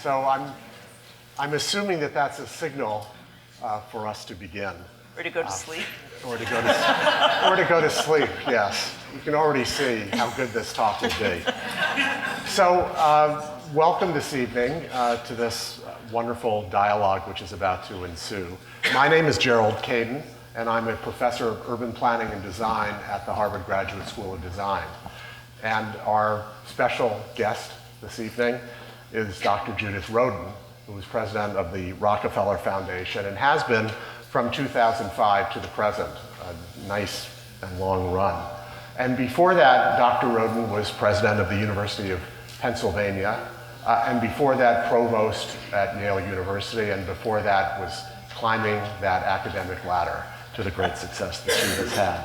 So I'm assuming that that's a signal for us to begin. Or to go to sleep. Or to go to sleep, yes. You can already see how good this talk will be. So welcome this evening to this wonderful dialogue which is about to ensue. My name is Gerald Caden, and I'm a professor of urban planning and design at the Harvard Graduate School of Design. And our special guest this evening is Dr. Judith Rodin, who is president of the Rockefeller Foundation and has been from 2005 to the present, a nice and long run. And before that, Dr. Rodin was president of the University of Pennsylvania, and before that, provost at Yale University, and before that was climbing that academic ladder to the great success that she has had.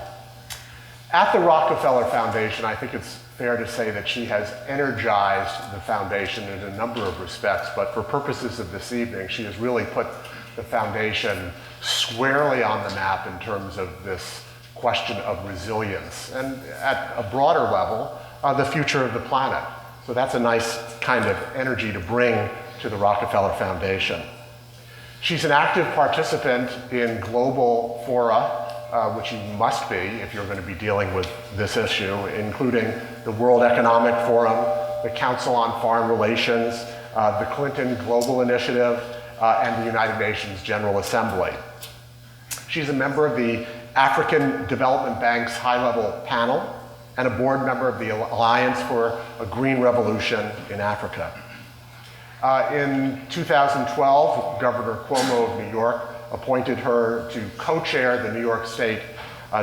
At the Rockefeller Foundation, I think it's fair to say that she has energized the foundation in a number of respects, but for purposes of this evening, she has really put the foundation squarely on the map in terms of this question of resilience, and at a broader level, the future of the planet. So that's a nice kind of energy to bring to the Rockefeller Foundation. She's an active participant in global fora, which you must be if you're going to be dealing with this issue, including the World Economic Forum, the Council on Foreign Relations, the Clinton Global Initiative, and the United Nations General Assembly. She's a member of the African Development Bank's high-level panel and a board member of the Alliance for a Green Revolution in Africa. In 2012, Governor Cuomo of New York appointed her to co-chair the New York State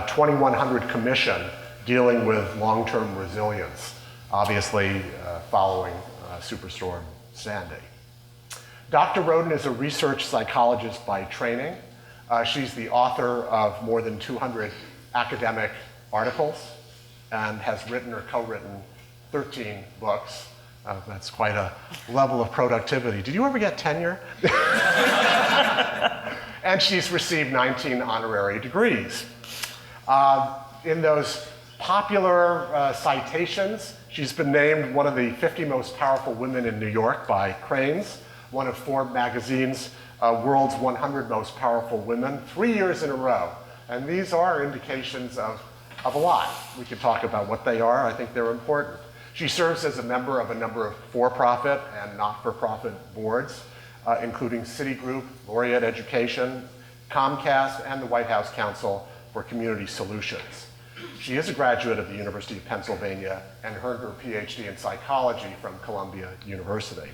2100 Commission dealing with long-term resilience, obviously following Superstorm Sandy. Dr. Rodin is a research psychologist by training. She's the author of more than 200 academic articles and has written or co-written 13 books. That's quite a level of productivity. Did you ever get tenure? And she's received 19 honorary degrees. In those popular citations, she's been named one of the 50 most powerful women in New York by Crain's, one of Forbes magazine's world's 100 most powerful women, 3 years in a row. And these are indications of a lot. We could talk about what they are. I think they're important. She serves as a member of a number of for-profit and not-for-profit boards, including Citigroup, Laureate Education, Comcast, and the White House Council for Community Solutions. She is a graduate of the University of Pennsylvania and earned her PhD in psychology from Columbia University.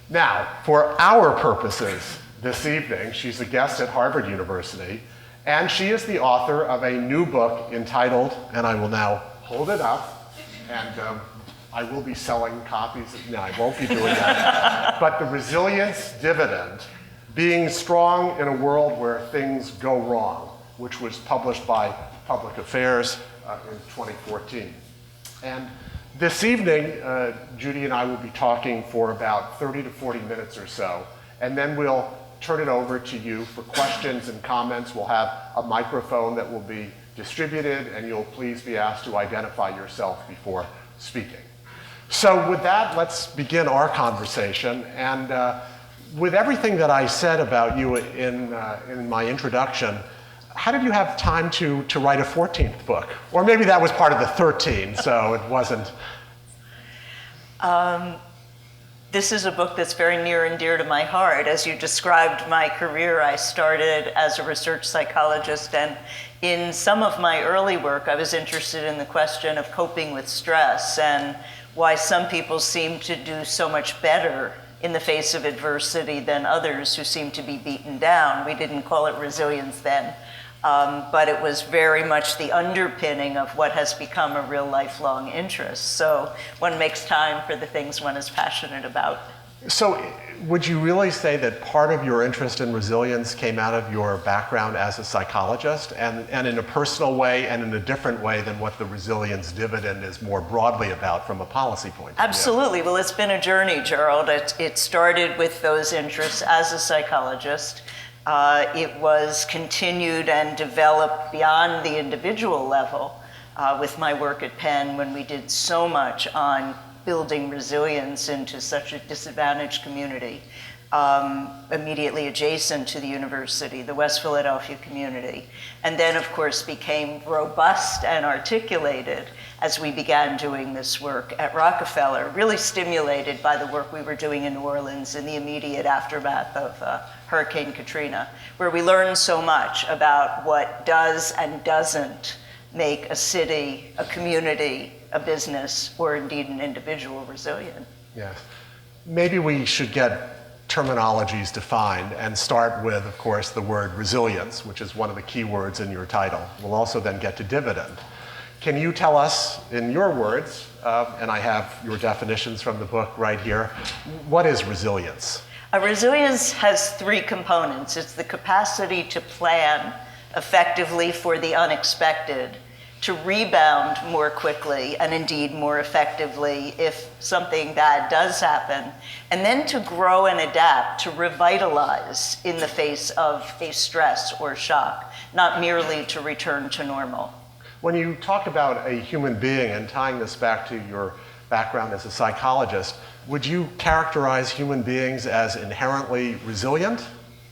Now, for our purposes this evening, she's a guest at Harvard University, and she is the author of a new book entitled, and I will now hold it up, and I will be selling copies. No, I won't be doing that. But The Resilience Dividend, Being Strong in a World Where Things Go Wrong, which was published by Public Affairs in 2014. And this evening, Judy and I will be talking for about 30 to 40 minutes or so, and then we'll turn it over to you for questions and comments. We'll have a microphone that will be distributed, and you'll please be asked to identify yourself before speaking. So with that, let's begin our conversation. And with everything that I said about you in my introduction, how did you have time to write a 14th book? Or maybe that was part of the 13, so it wasn't. This is a book that's very near and dear to my heart. As you described my career, I started as a research psychologist, and in some of my early work, I was interested in the question of coping with stress and why some people seem to do so much better in the face of adversity than others who seem to be beaten down. We didn't call it resilience then, but it was very much the underpinning of what has become a real lifelong interest. So one makes time for the things one is passionate about. So would you really say that part of your interest in resilience came out of your background as a psychologist and in a personal way and in a different way than what the resilience dividend is more broadly about from a policy point of view? Absolutely. Well, it's been a journey, Gerald. It started with those interests as a psychologist. It was continued and developed beyond the individual level with my work at Penn when we did so much on building resilience into such a disadvantaged community, immediately adjacent to the university, the West Philadelphia community, and then of course became robust and articulated as we began doing this work at Rockefeller, really stimulated by the work we were doing in New Orleans in the immediate aftermath of Hurricane Katrina, where we learned so much about what does and doesn't make a city, a community, a business, or indeed an individual resilient. Yes. Maybe we should get terminologies defined and start with, of course, the word resilience, which is one of the key words in your title. We'll also then get to dividend. Can you tell us, in your words, and I have your definitions from the book right here, what is resilience? Resilience has three components. It's the capacity to plan effectively for the unexpected, to rebound more quickly and indeed more effectively if something bad does happen, and then to grow and adapt, to revitalize in the face of a stress or shock, not merely to return to normal. When you talk about a human being, and tying this back to your background as a psychologist, would you characterize human beings as inherently resilient?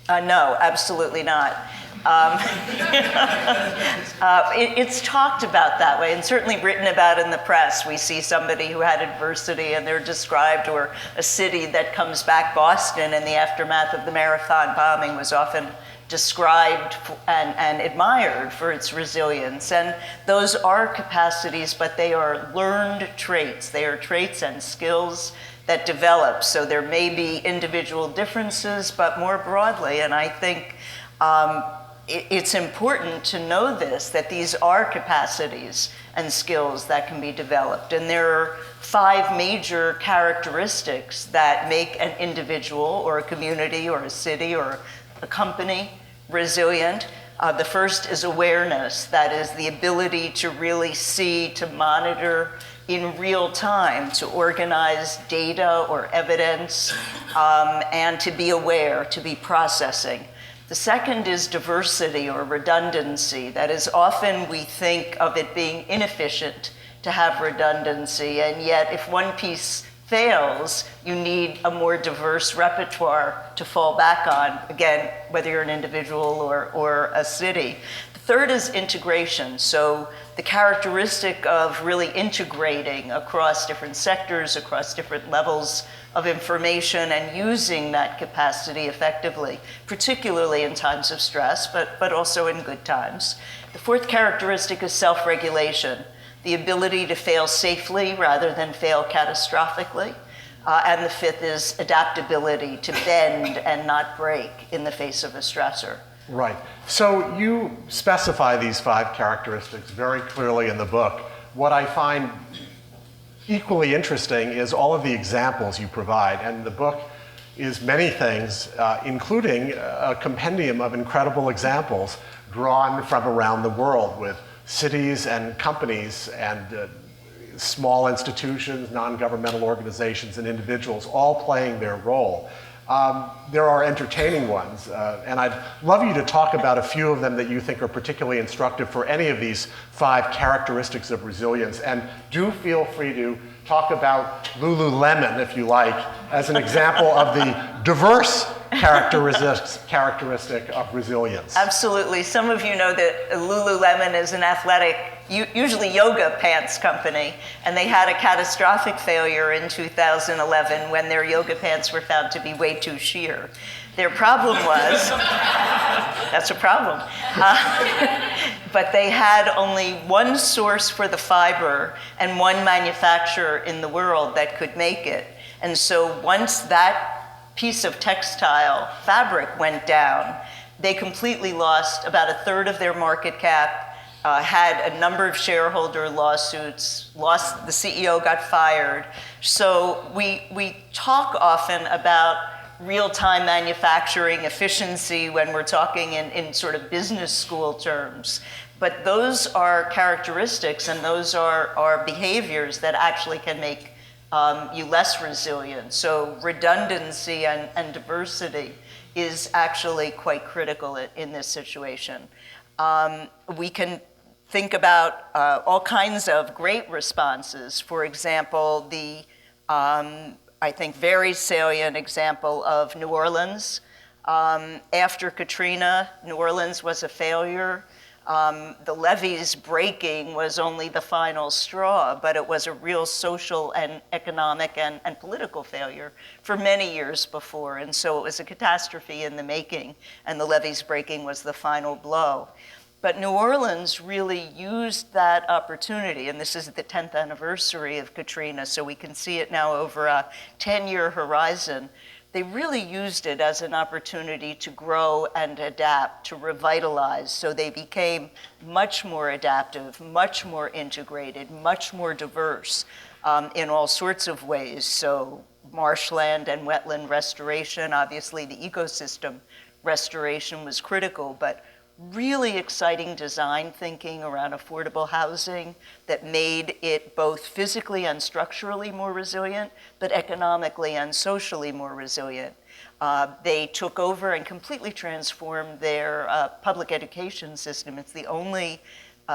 No, absolutely not. It's talked about that way and certainly written about in the press. We see somebody who had adversity and they're described, or a city that comes back. Boston, in the aftermath of the Marathon bombing, was often described and admired for its resilience. And those are capacities, but they are learned traits. They are traits and skills that develop. So there may be individual differences, but more broadly, and I think it's important to know this, that these are capacities and skills that can be developed. And there are 5 major characteristics that make an individual or a community or a city or a company resilient. The first is awareness. That is the ability to really see, to monitor in real time, to organize data or evidence, and to be aware, to be processing. The second is diversity or redundancy. That is, often we think of it being inefficient to have redundancy, and yet if one piece fails, you need a more diverse repertoire to fall back on, again, whether you're an individual or a city. The third is integration. So the characteristic of really integrating across different sectors, across different levels of information, and using that capacity effectively, particularly in times of stress, but also in good times. The fourth characteristic is self-regulation, the ability to fail safely rather than fail catastrophically. And the fifth is adaptability, to bend and not break in the face of a stressor. Right. So you specify these 5 characteristics very clearly in the book. What I find equally interesting is all of the examples you provide. And the book is many things, including a compendium of incredible examples drawn from around the world, with cities and companies and small institutions, non-governmental organizations, and individuals all playing their role. There are entertaining ones, and I'd love you to talk about a few of them that you think are particularly instructive for any of these 5 characteristics of resilience. And do feel free to talk about Lululemon, if you like, as an example of the diverse characteristic of resilience. Absolutely. Some of you know that Lululemon is an athletic, usually yoga pants company, and they had a catastrophic failure in 2011 when their yoga pants were found to be way too sheer. Their problem was, that's a problem, but they had only one source for the fiber and one manufacturer in the world that could make it. And so once that piece of textile fabric went down, they completely lost about 1/3 of their market cap, had a number of shareholder lawsuits, the CEO got fired. So we talk often about real-time manufacturing efficiency when we're talking in sort of business school terms. But those are characteristics and those are behaviors that actually can make you less resilient. So redundancy and diversity is actually quite critical in this situation. We can think about all kinds of great responses. For example, the I think very salient example of New Orleans. After Katrina, New Orleans was a failure. The levees breaking was only the final straw, but it was a real social and economic and political failure for many years before. And so it was a catastrophe in the making, and the levees breaking was the final blow. But New Orleans really used that opportunity, and this is the 10th anniversary of Katrina, so we can see it now over a 10-year horizon. They really used it as an opportunity to grow and adapt, to revitalize. So they became much more adaptive, much more integrated, much more diverse in all sorts of ways. So marshland and wetland restoration, obviously the ecosystem restoration was critical, but really exciting design thinking around affordable housing that made it both physically and structurally more resilient, but economically and socially more resilient. They took over and completely transformed their public education system. It's the only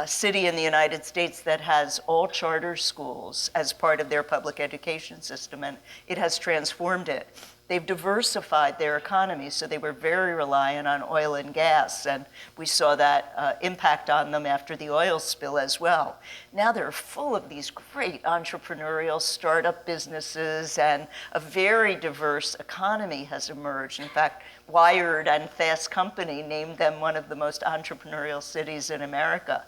city in the United States that has all charter schools as part of their public education system, and it has transformed it. They've diversified their economy, so they were very reliant on oil and gas, and we saw that impact on them after the oil spill as well. Now they're full of these great entrepreneurial startup businesses, and a very diverse economy has emerged. In fact, Wired and Fast Company named them one of the most entrepreneurial cities in America.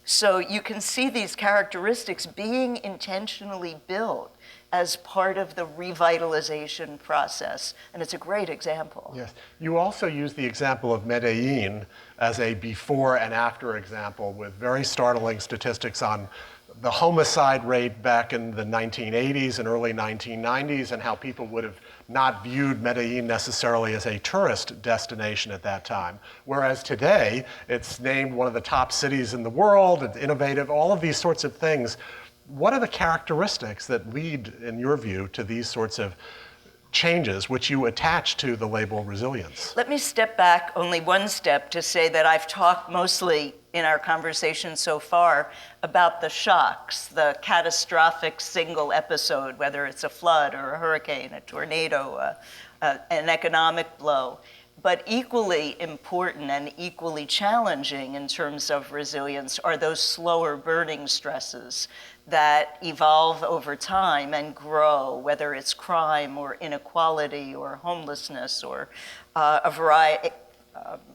So you can see these characteristics being intentionally built as part of the revitalization process, and it's a great example. Yes. You also use the example of Medellin as a before and after example with very startling statistics on the homicide rate back in the 1980s and early 1990s and how people would have not viewed Medellin necessarily as a tourist destination at that time. Whereas today, it's named one of the top cities in the world, it's innovative, all of these sorts of things. What are the characteristics that lead, in your view, to these sorts of changes which you attach to the label resilience? Let me step back only one step to say that I've talked mostly in our conversation so far about the shocks, the catastrophic single episode, whether it's a flood or a hurricane, a tornado, an economic blow. But equally important and equally challenging in terms of resilience are those slower burning stresses that evolve over time and grow, whether it's crime or inequality or homelessness or a variety,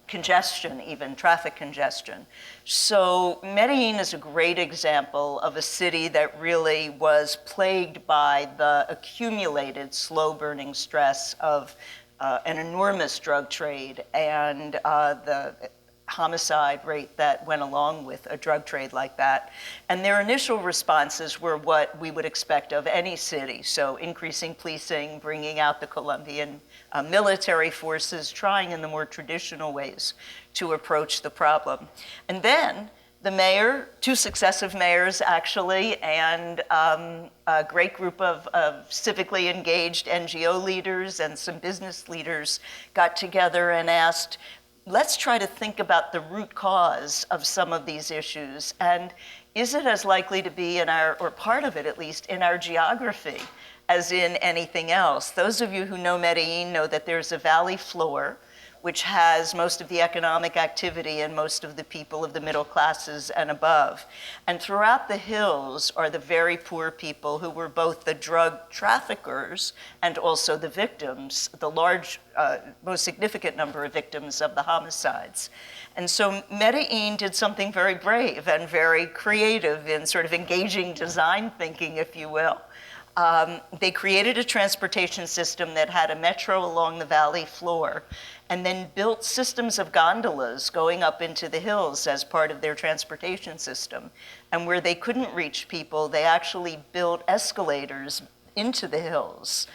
congestion, even traffic congestion. So Medellin is a great example of a city that really was plagued by the accumulated slow burning stress of an enormous drug trade and the homicide rate that went along with a drug trade like that. And their initial responses were what we would expect of any city. So increasing policing, bringing out the Colombian military forces, trying in the more traditional ways to approach the problem. And then the mayor, two successive mayors actually, and a great group of civically engaged NGO leaders and some business leaders got together and asked, let's try to think about the root cause of some of these issues. And is it as likely to be in our, or part of it at least, in our geography as in anything else? Those of you who know Medellin know that there's a valley floor which has most of the economic activity and most of the people of the middle classes and above. And throughout the hills are the very poor people who were both the drug traffickers and also the victims, the large, most significant number of victims of the homicides. And so Medellin did something very brave and very creative in sort of engaging design thinking, if you will. They created a transportation system that had a metro along the valley floor and then built systems of gondolas going up into the hills as part of their transportation system. And where they couldn't reach people, they actually built escalators into the hills,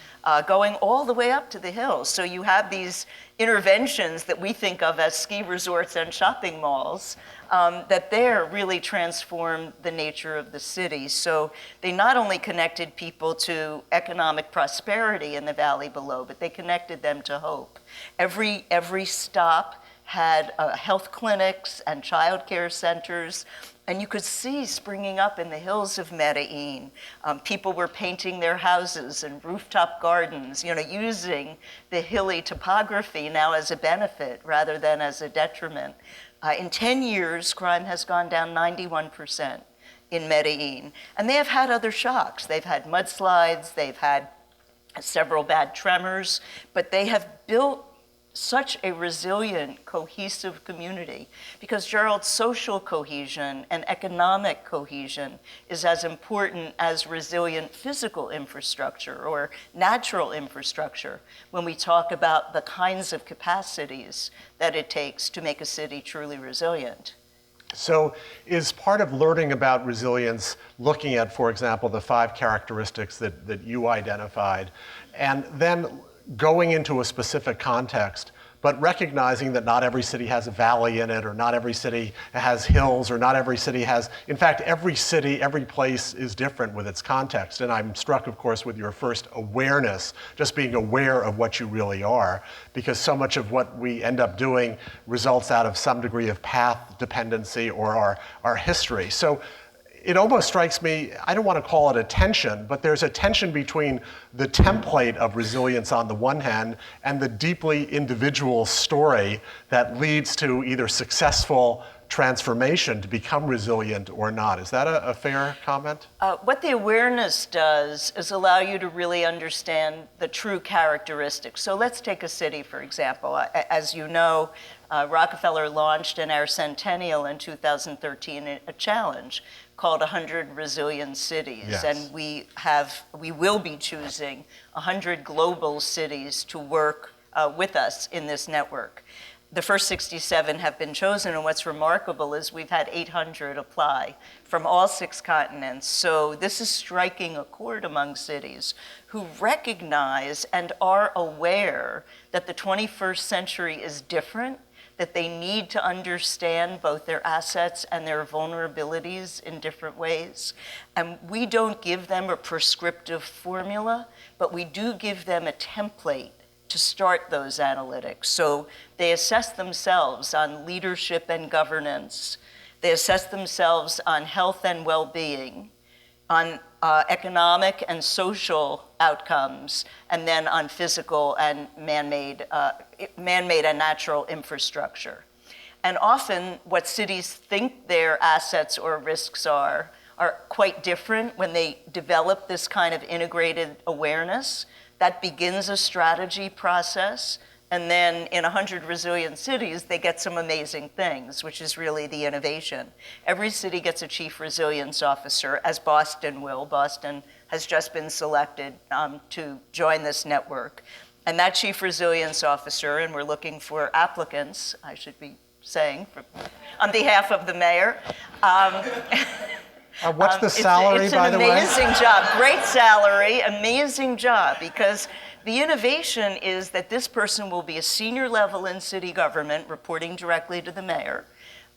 going all the way up to the hills. So you have these interventions that we think of as ski resorts and shopping malls that there really transformed the nature of the city. So they not only connected people to economic prosperity in the valley below, but they connected them to hope. Every stop had health clinics and child care centers. And you could see springing up in the hills of Medellin. People were painting their houses and rooftop gardens, using the hilly topography now as a benefit rather than as a detriment. In 10 years, crime has gone down 91% in Medellin. And they have had other shocks. They've had mudslides, they've had several bad tremors, but they have built such a resilient, cohesive community because, Gerald, social cohesion and economic cohesion is as important as resilient physical infrastructure or natural infrastructure when we talk about the kinds of capacities that it takes to make a city truly resilient. So is part of learning about resilience looking at, for example, the 5 characteristics that you identified, and then going into a specific context, but recognizing that not every city has a valley in it, or not every city has hills, or not every city has, in fact, every city, every place is different with its context. And I'm struck, of course, with your first awareness, just being aware of what you really are, because so much of what we end up doing results out of some degree of path dependency or our history. So it almost strikes me, I don't want to call it a tension, but there's a tension between the template of resilience on the one hand and the deeply individual story that leads to either successful transformation to become resilient or not. Is that a fair comment? What the awareness does is allow you to really understand the true characteristics. So let's take a city, for example. As you know, Rockefeller launched in our centennial in 2013 a challenge called 100 Resilient Cities. Yes. And we will be choosing 100 global cities to work with us in this network. The first 67 have been chosen, and what's remarkable is we've had 800 apply from all 6 continents. So this is striking a chord among cities who recognize and are aware that the 21st century is different, that they need to understand both their assets and their vulnerabilities in different ways. And we don't give them a prescriptive formula, but we do give them a template to start those analytics. So they assess themselves on leadership and governance. They assess themselves on health and well-being, on economic and social outcomes, and then on physical and man-made and natural infrastructure. And often what cities think their assets or risks are quite different when they develop this kind of integrated awareness. That begins a strategy process, and then in 100 Resilient Cities, they get some amazing things, which is really the innovation. Every city gets a chief resilience officer, as Boston will. Boston has just been selected to join this network. And that chief resilience officer, and we're looking for applicants, I should be saying, on behalf of the mayor. What's the salary, by the way? It's an amazing job, great salary, amazing job, because the innovation is that this person will be a senior level in city government, reporting directly to the mayor,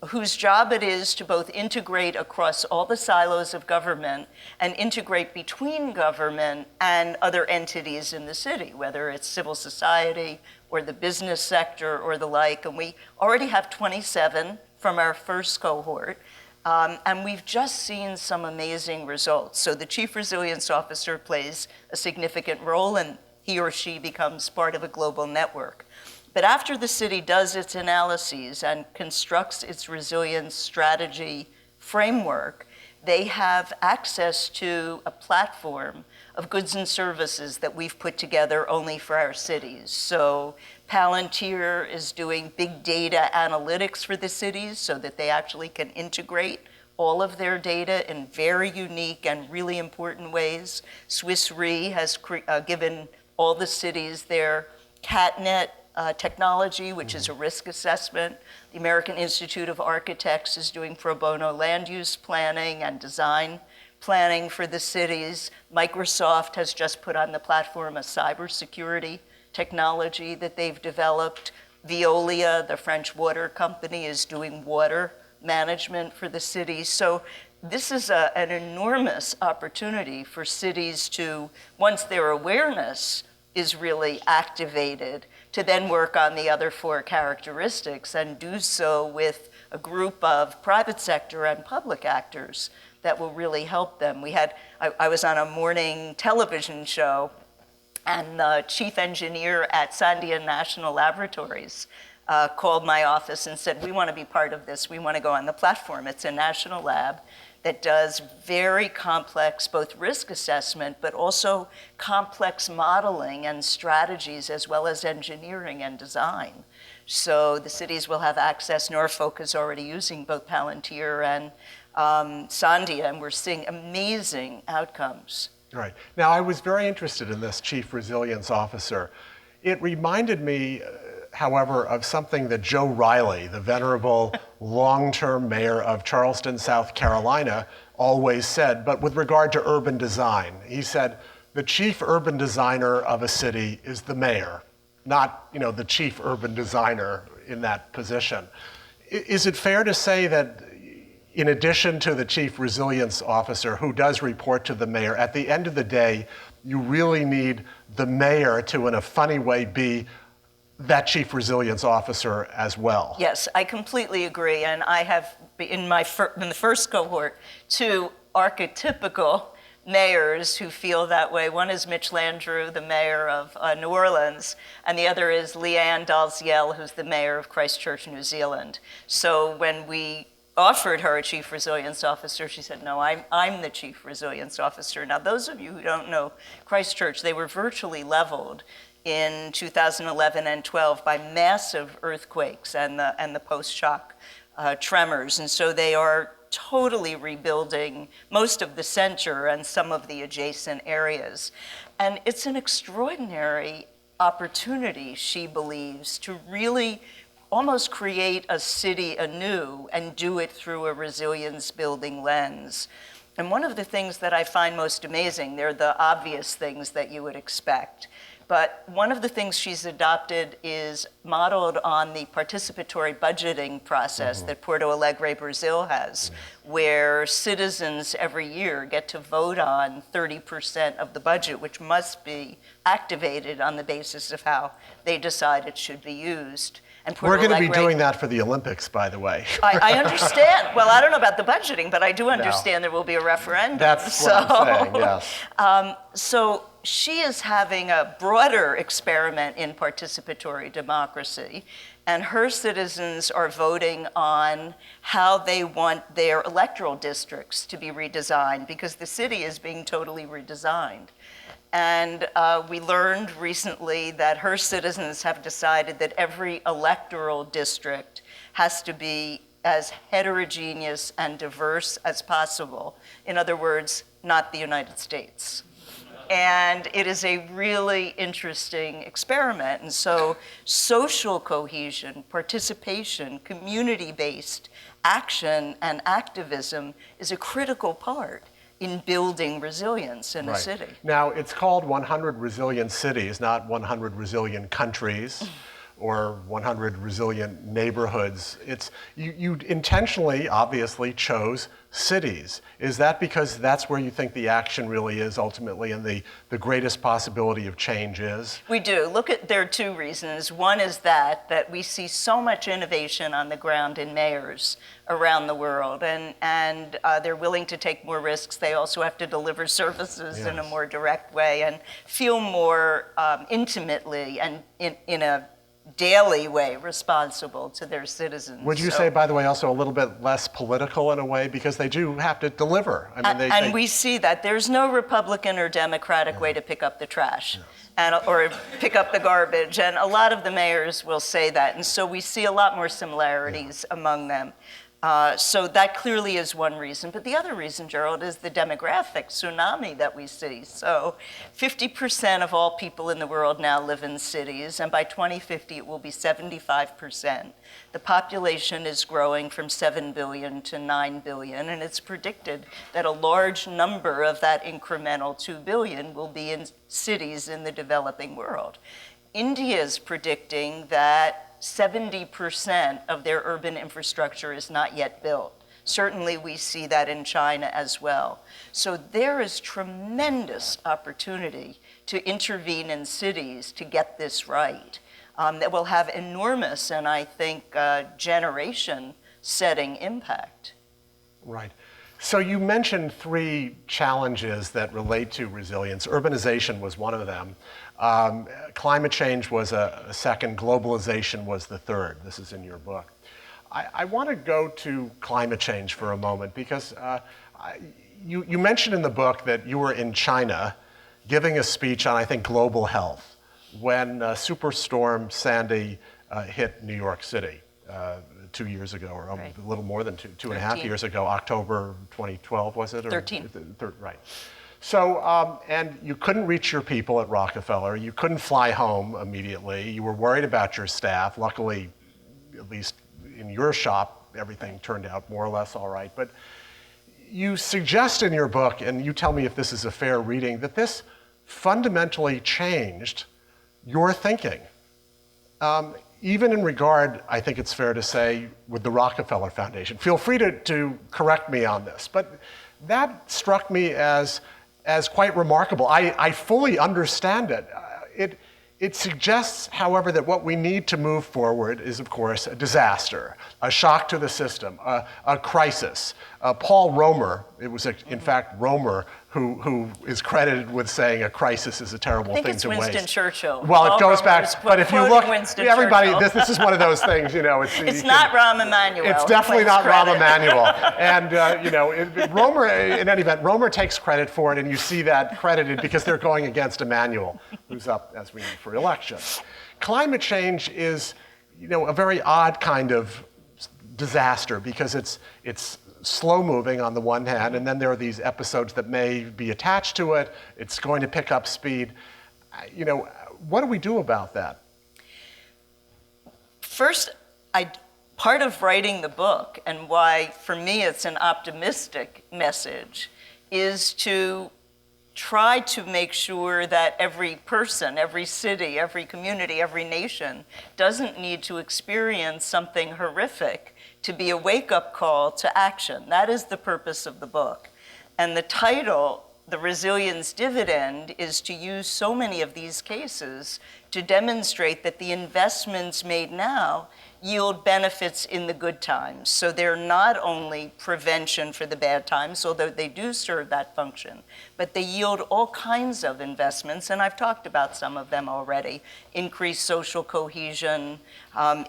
whose job it is to both integrate across all the silos of government and integrate between government and other entities in the city, whether it's civil society or the business sector or the like. And we already have 27 from our first cohort. And we've just seen some amazing results. So the Chief Resilience Officer plays a significant role, and he or she becomes part of a global network. But after the city does its analyses and constructs its resilience strategy framework, they have access to a platform of goods and services that we've put together only for our cities. So Palantir is doing big data analytics for the cities so that they actually can integrate all of their data in very unique and really important ways. Swiss Re has given all the cities their CatNet technology, which is a risk assessment. The American Institute of Architects is doing pro bono land use planning and design planning for the cities. Microsoft has just put on the platform a cybersecurity technology that they've developed. Veolia, the French water company, is doing water management for the cities. So this is an enormous opportunity for cities to, once their awareness is really activated, to then work on the other 4 characteristics and do so with a group of private sector and public actors that will really help them. I was on a morning television show, and the chief engineer at Sandia National Laboratories called my office and said, we want to be part of this. We want to go on the platform. It's a national lab that does very complex, both risk assessment, but also complex modeling and strategies, as well as engineering and design. So the cities will have access. Norfolk is already using both Palantir and Sandia, and we're seeing amazing outcomes. Right. Now, I was very interested in this Chief Resilience Officer. It reminded me, however, of something that Joe Riley, the venerable long-term mayor of Charleston, South Carolina, always said, but with regard to urban design. He said, the chief urban designer of a city is the mayor, not, the chief urban designer in that position. Is it fair to say that in addition to the chief resilience officer who does report to the mayor, at the end of the day, you really need the mayor to, in a funny way, be that chief resilience officer as well? Yes, I completely agree. And I have, in the first cohort, 2 archetypical mayors who feel that way. One is Mitch Landrieu, the mayor of New Orleans, and the other is Leanne Dalziel, who's the mayor of Christchurch, New Zealand. So when we offered her a chief resilience officer, she said, no, I'm the chief resilience officer. Now, those of you who don't know Christchurch, they were virtually leveled in 2011 and 12 by massive earthquakes and the post-shock tremors. And so they are totally rebuilding most of the center and some of the adjacent areas. And it's an extraordinary opportunity, she believes, to really almost create a city anew and do it through a resilience building lens. And one of the things that I find most amazing, they're the obvious things that you would expect, but one of the things she's adopted is modeled on the participatory budgeting process that Porto Alegre, Brazil has, where citizens every year get to vote on 30% of the budget, which must be activated on the basis of how they decide it should be used. And We're going to be doing that for the Olympics, by the way. I understand. Well, I don't know about the budgeting, but I do understand there will be a referendum. That's what I'm saying, yes. So she is having a broader experiment in participatory democracy, and her citizens are voting on how they want their electoral districts to be redesigned, because the city is being totally redesigned. And we learned recently that her citizens have decided that every electoral district has to be as heterogeneous and diverse as possible. In other words, not the United States. And it is a really interesting experiment. And so social cohesion, participation, community-based action and activism is a critical part in building resilience in a city. Now, it's called 100 Resilient Cities, not 100 Resilient Countries or 100 Resilient Neighborhoods. You intentionally, obviously, chose cities. Is that because that's where you think the action really is ultimately and the greatest possibility of change is? We do. There are 2 reasons. One is that we see so much innovation on the ground in mayors around the world, and they're willing to take more risks. They also have to deliver services in a more direct way and feel more intimately and in a daily way responsible to their citizens. Would you say, by the way, also a little bit less political in a way, because they do have to deliver? I mean, we see that there's no Republican or Democratic way to pick up the trash or pick up the garbage, and a lot of the mayors will say that, and so we see a lot more similarities among them. So that clearly is one reason. But the other reason, Gerald, is the demographic tsunami that we see. So 50% of all people in the world now live in cities, and by 2050 it will be 75%. The population is growing from 7 billion to 9 billion, and it's predicted that a large number of that incremental 2 billion will be in cities in the developing world. India is predicting that 70% of their urban infrastructure is not yet built. Certainly we see that in China as well. So there is tremendous opportunity to intervene in cities to get this right. That will have enormous, and I think generation setting impact. Right. So you mentioned three challenges that relate to resilience. Urbanization was one of them. Climate change was a second. Globalization was the third. This is in your book. I want to go to climate change for a moment because you mentioned in the book that you were in China giving a speech on, I think, global health when Superstorm Sandy hit New York City 2 years ago, or Right. a little more than two and a half years ago, October 2012, was it? Or 13. Right. So, and you couldn't reach your people at Rockefeller. You couldn't fly home immediately. You were worried about your staff. Luckily, at least in your shop, everything turned out more or less all right. But you suggest in your book, and you tell me if this is a fair reading, that this fundamentally changed your thinking. Even in regard, I think it's fair to say, with the Rockefeller Foundation. Feel free to correct me on this, but that struck me as quite remarkable. I fully understand it. It suggests, however, that what we need to move forward is, of course, a disaster, a shock to the system, a crisis. Paul Romer, it was in fact Romer who is credited with saying a crisis is a terrible thing to waste. I think it's Winston Churchill. Well, Paul it goes Romer back, but if you look, Winston everybody, Churchill. this is one of those things, It's not Rahm Emanuel. It's definitely not credit. Rahm Emanuel. And, Romer, in any event, Romer takes credit for it, and you see that credited because they're going against Emanuel, who's up, as we know, for election. Climate change is, a very odd kind of disaster because it's slow moving on the one hand, and then there are these episodes that may be attached to it. It's going to pick up speed. What do we do about that? First, part of writing the book, and why for me it's an optimistic message, is to try to make sure that every person, every city, every community, every nation doesn't need to experience something horrific to be a wake-up call to action. That is the purpose of the book. And the title, The Resilience Dividend, is to use so many of these cases to demonstrate that the investments made now yield benefits in the good times. So they're not only prevention for the bad times, although they do serve that function, but they yield all kinds of investments, and I've talked about some of them already. Increased social cohesion,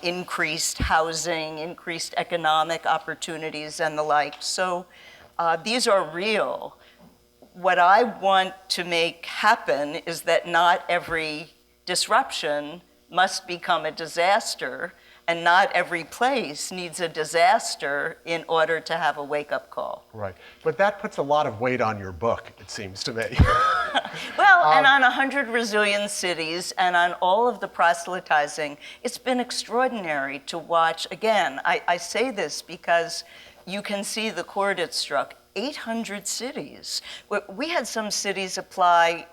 increased housing, increased economic opportunities, and the like. So these are real. What I want to make happen is that not every disruption must become a disaster, and not every place needs a disaster in order to have a wake-up call. Right. But that puts a lot of weight on your book, it seems to me. Well, and on 100 resilient cities and on all of the proselytizing, it's been extraordinary to watch. Again, I say this because you can see the chord it struck. 800 cities. We had some cities apply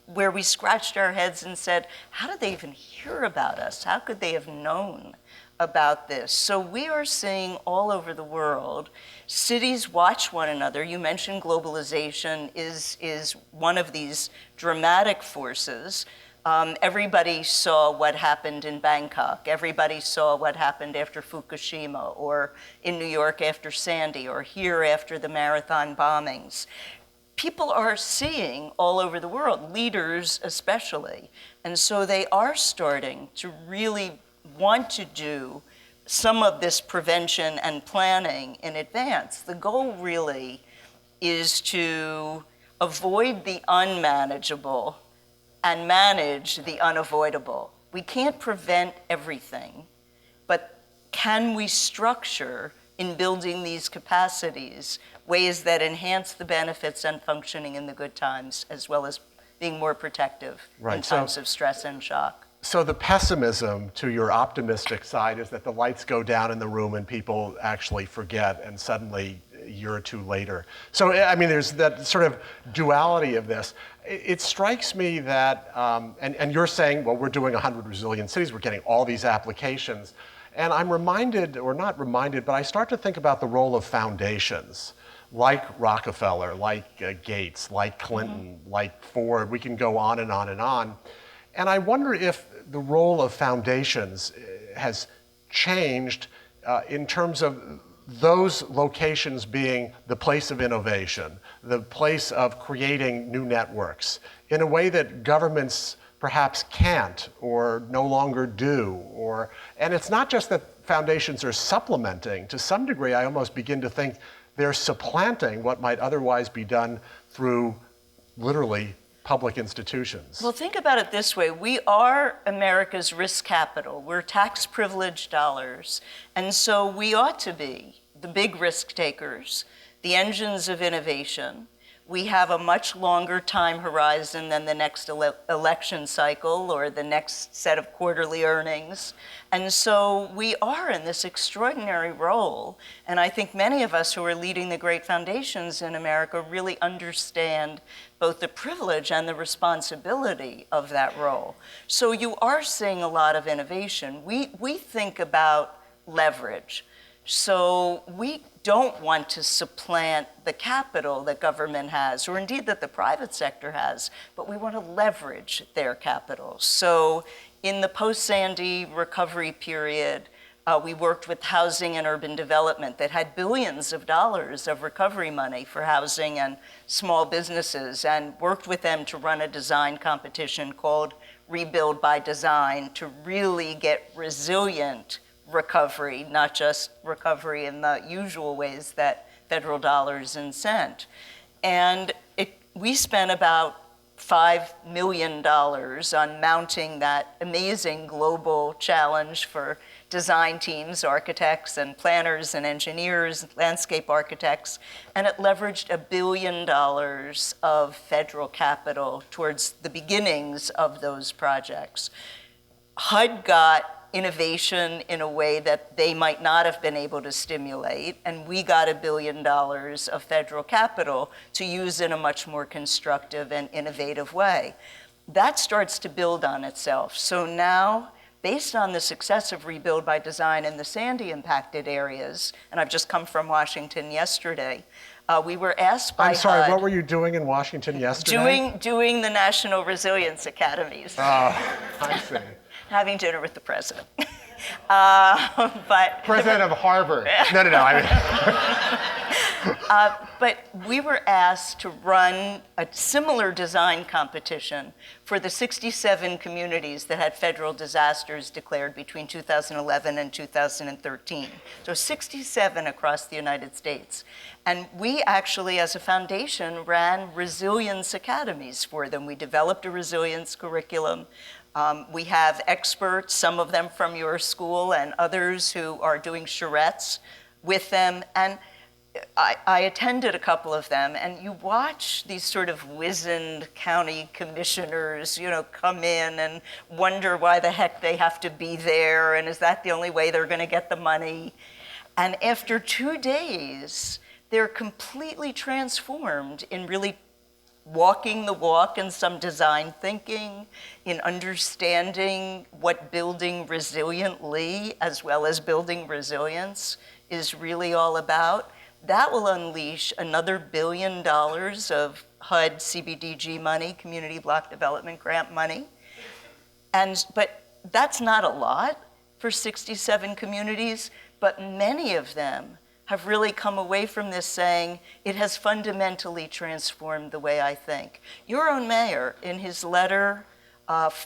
where we scratched our heads and said, how did they even hear about us? How could they have known about this? So we are seeing all over the world, cities watch one another. You mentioned globalization is one of these dramatic forces. Everybody saw what happened in Bangkok. Everybody saw what happened after Fukushima, or in New York after Sandy, or here after the marathon bombings. People are seeing all over the world, leaders especially, and so they are starting to really want to do some of this prevention and planning in advance. The goal really is to avoid the unmanageable and manage the unavoidable. We can't prevent everything, but can we structure in building these capacities ways that enhance the benefits and functioning in the good times, as well as being more protective in times of stress and shock? So the pessimism to your optimistic side is that the lights go down in the room and people actually forget, and suddenly a year or two later. So, I mean, there's that sort of duality of this. It strikes me that, and you're saying, well, we're doing 100 resilient cities, we're getting all these applications. And I'm reminded, or not reminded, but I start to think about the role of foundations, like Rockefeller, like Gates, like Clinton, like Ford. We can go on and on and on. And I wonder if the role of foundations has changed in terms of those locations being the place of innovation, the place of creating new networks in a way that governments perhaps can't or no longer do. And it's not just that foundations are supplementing. To some degree, I almost begin to think they're supplanting what might otherwise be done through literally public institutions. Well, think about it this way. We are America's risk capital. We're tax-privileged dollars. And so we ought to be the big risk takers, the engines of innovation. We have a much longer time horizon than the next election cycle or the next set of quarterly earnings. And so we are in this extraordinary role. And I think many of us who are leading the great foundations in America really understand both the privilege and the responsibility of that role. So you are seeing a lot of innovation. We think about leverage. So we don't want to supplant the capital that government has, or indeed that the private sector has, but we want to leverage their capital. So in the post-Sandy recovery period, we worked with Housing and Urban Development that had billions of dollars of recovery money for housing and small businesses, and worked with them to run a design competition called Rebuild by Design to really get resilient recovery, not just recovery in the usual ways that federal dollars incent. And we spent about $5 million on mounting that amazing global challenge for design teams, architects and planners and engineers, landscape architects, and it leveraged $1 billion of federal capital towards the beginnings of those projects. HUD got innovation in a way that they might not have been able to stimulate, and we got $1 billion of federal capital to use in a much more constructive and innovative way. That starts to build on itself. So now, based on the success of Rebuild by Design in the Sandy impacted areas, and I've just come from Washington yesterday, we were asked by I'm sorry, HUD, what were you doing in Washington yesterday? doing the National Resilience Academies. I see. Having dinner with the president. But President of Harvard. No. but we were asked to run a similar design competition for the 67 communities that had federal disasters declared between 2011 and 2013. So 67 across the United States. And we actually, as a foundation, ran resilience academies for them. We developed a resilience curriculum. We have experts, some of them from your school and others who are doing charrettes with them. And I attended a couple of them, and you watch these sort of wizened county commissioners, come in and wonder why the heck they have to be there, and is that the only way they're going to get the money? And after 2 days, they're completely transformed in really walking the walk in some design thinking, in understanding what building resiliently as well as building resilience is really all about. That will unleash another $1 billion of HUD CBDG money, Community Block Development Grant money. But that's not a lot for 67 communities, but many of them have really come away from this saying, it has fundamentally transformed the way I think. Your own mayor, in his letter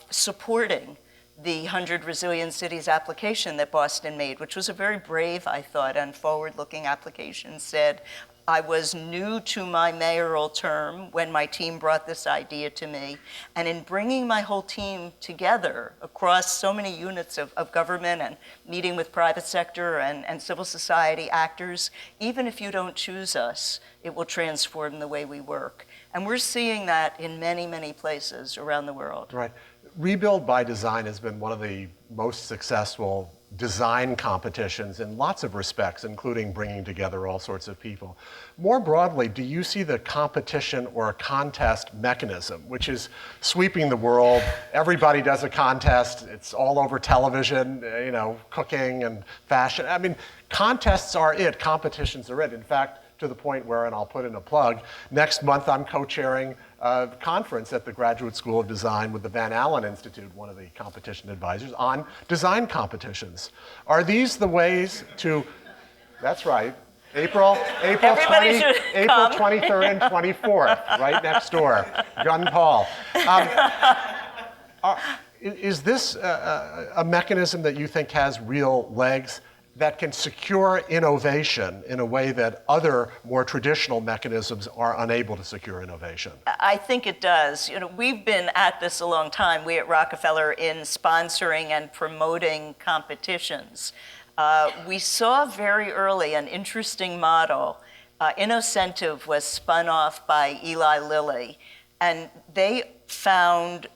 supporting the 100 Resilient Cities application that Boston made, which was a very brave, I thought, and forward-looking application, said, I was new to my mayoral term when my team brought this idea to me. And in bringing my whole team together across so many units of government and meeting with private sector and civil society actors, even if you don't choose us, it will transform the way we work. And we're seeing that in many, many places around the world. Right. Rebuild by Design has been one of the most successful design competitions in lots of respects, including bringing together all sorts of people. More broadly, do you see the competition or a contest mechanism, which is sweeping the world? Everybody does a contest. It's all over television, cooking and fashion. I mean, contests are it. Competitions are it. In fact, to the point where, and I'll put in a plug, next month I'm co-chairing a conference at the Graduate School of Design with the Van Allen Institute, one of the competition advisors, on design competitions. Are these the ways to, that's right, April Everybody should come. 23rd and 24th, right next door, Gun Paul. Is this a mechanism that you think has real legs that can secure innovation in a way that other more traditional mechanisms are unable to secure innovation? I think it does. We've been at this a long time, we at Rockefeller, in sponsoring and promoting competitions. We saw very early an interesting model. Innocentive was spun off by Eli Lilly, and they found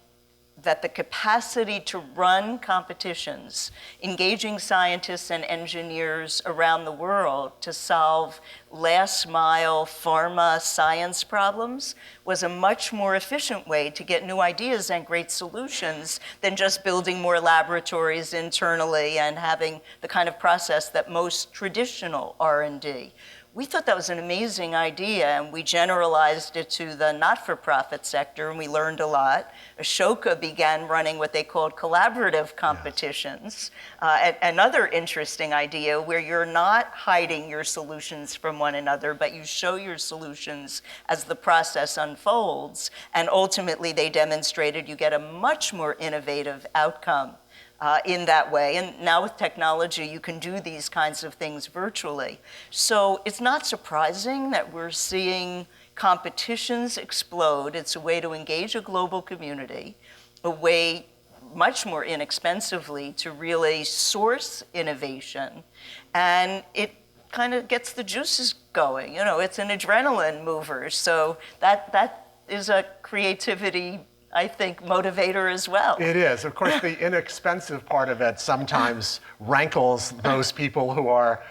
that the capacity to run competitions, engaging scientists and engineers around the world to solve last mile pharma science problems was a much more efficient way to get new ideas and great solutions than just building more laboratories internally and having the kind of process that most traditional R&D. We thought that was an amazing idea, and we generalized it to the not-for-profit sector, and we learned a lot. Ashoka began running what they called collaborative competitions. Another interesting idea where you're not hiding your solutions from one another, but you show your solutions as the process unfolds, and ultimately they demonstrated you get a much more innovative outcome in that way. And now with technology, you can do these kinds of things virtually. So it's not surprising that we're seeing competitions explode. It's a way to engage a global community, a way much more inexpensively to really source innovation. And it kind of gets the juices going. It's an adrenaline mover. So that is a creativity, I think, motivator as well. It is. Of course, the inexpensive part of it sometimes rankles those people who are,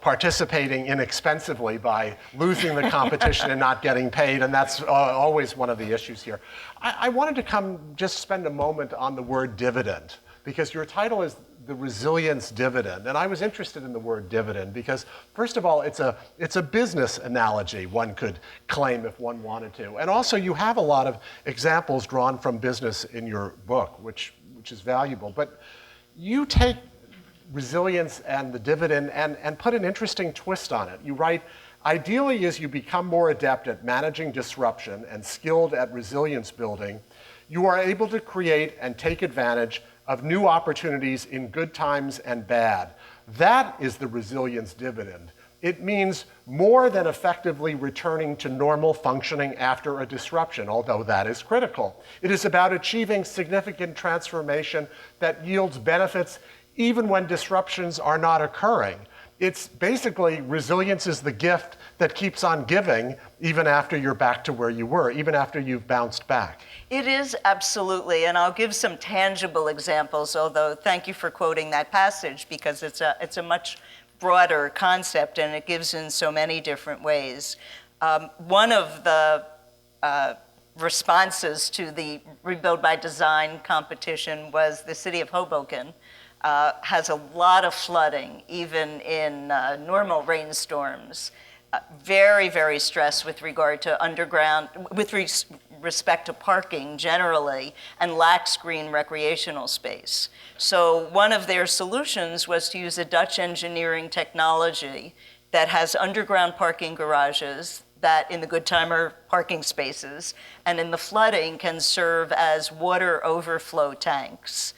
participating inexpensively by losing the competition and not getting paid, and that's always one of the issues here. I wanted to just spend a moment on the word dividend, because your title is The Resilience Dividend, and I was interested in the word dividend because, first of all, it's a business analogy, one could claim if one wanted to. And also, you have a lot of examples drawn from business in your book, which is valuable. But you take resilience and the dividend and put an interesting twist on it. You write, ideally, as you become more adept at managing disruption and skilled at resilience building, you are able to create and take advantage of new opportunities in good times and bad. That is the resilience dividend. It means more than effectively returning to normal functioning after a disruption, although that is critical. It is about achieving significant transformation that yields benefits even when disruptions are not occurring. It's basically, resilience is the gift that keeps on giving even after you're back to where you were, even after you've bounced back. It is, absolutely, and I'll give some tangible examples, although thank you for quoting that passage, because it's a much broader concept and it gives in so many different ways. One of the responses to the Rebuild by Design competition was the city of Hoboken has a lot of flooding, even in normal rainstorms. Very, very stressed with regard to underground, with respect to parking generally, and lacks green recreational space. So one of their solutions was to use a Dutch engineering technology that has underground parking garages that in the good time are parking spaces, and in the flooding can serve as water overflow tanks.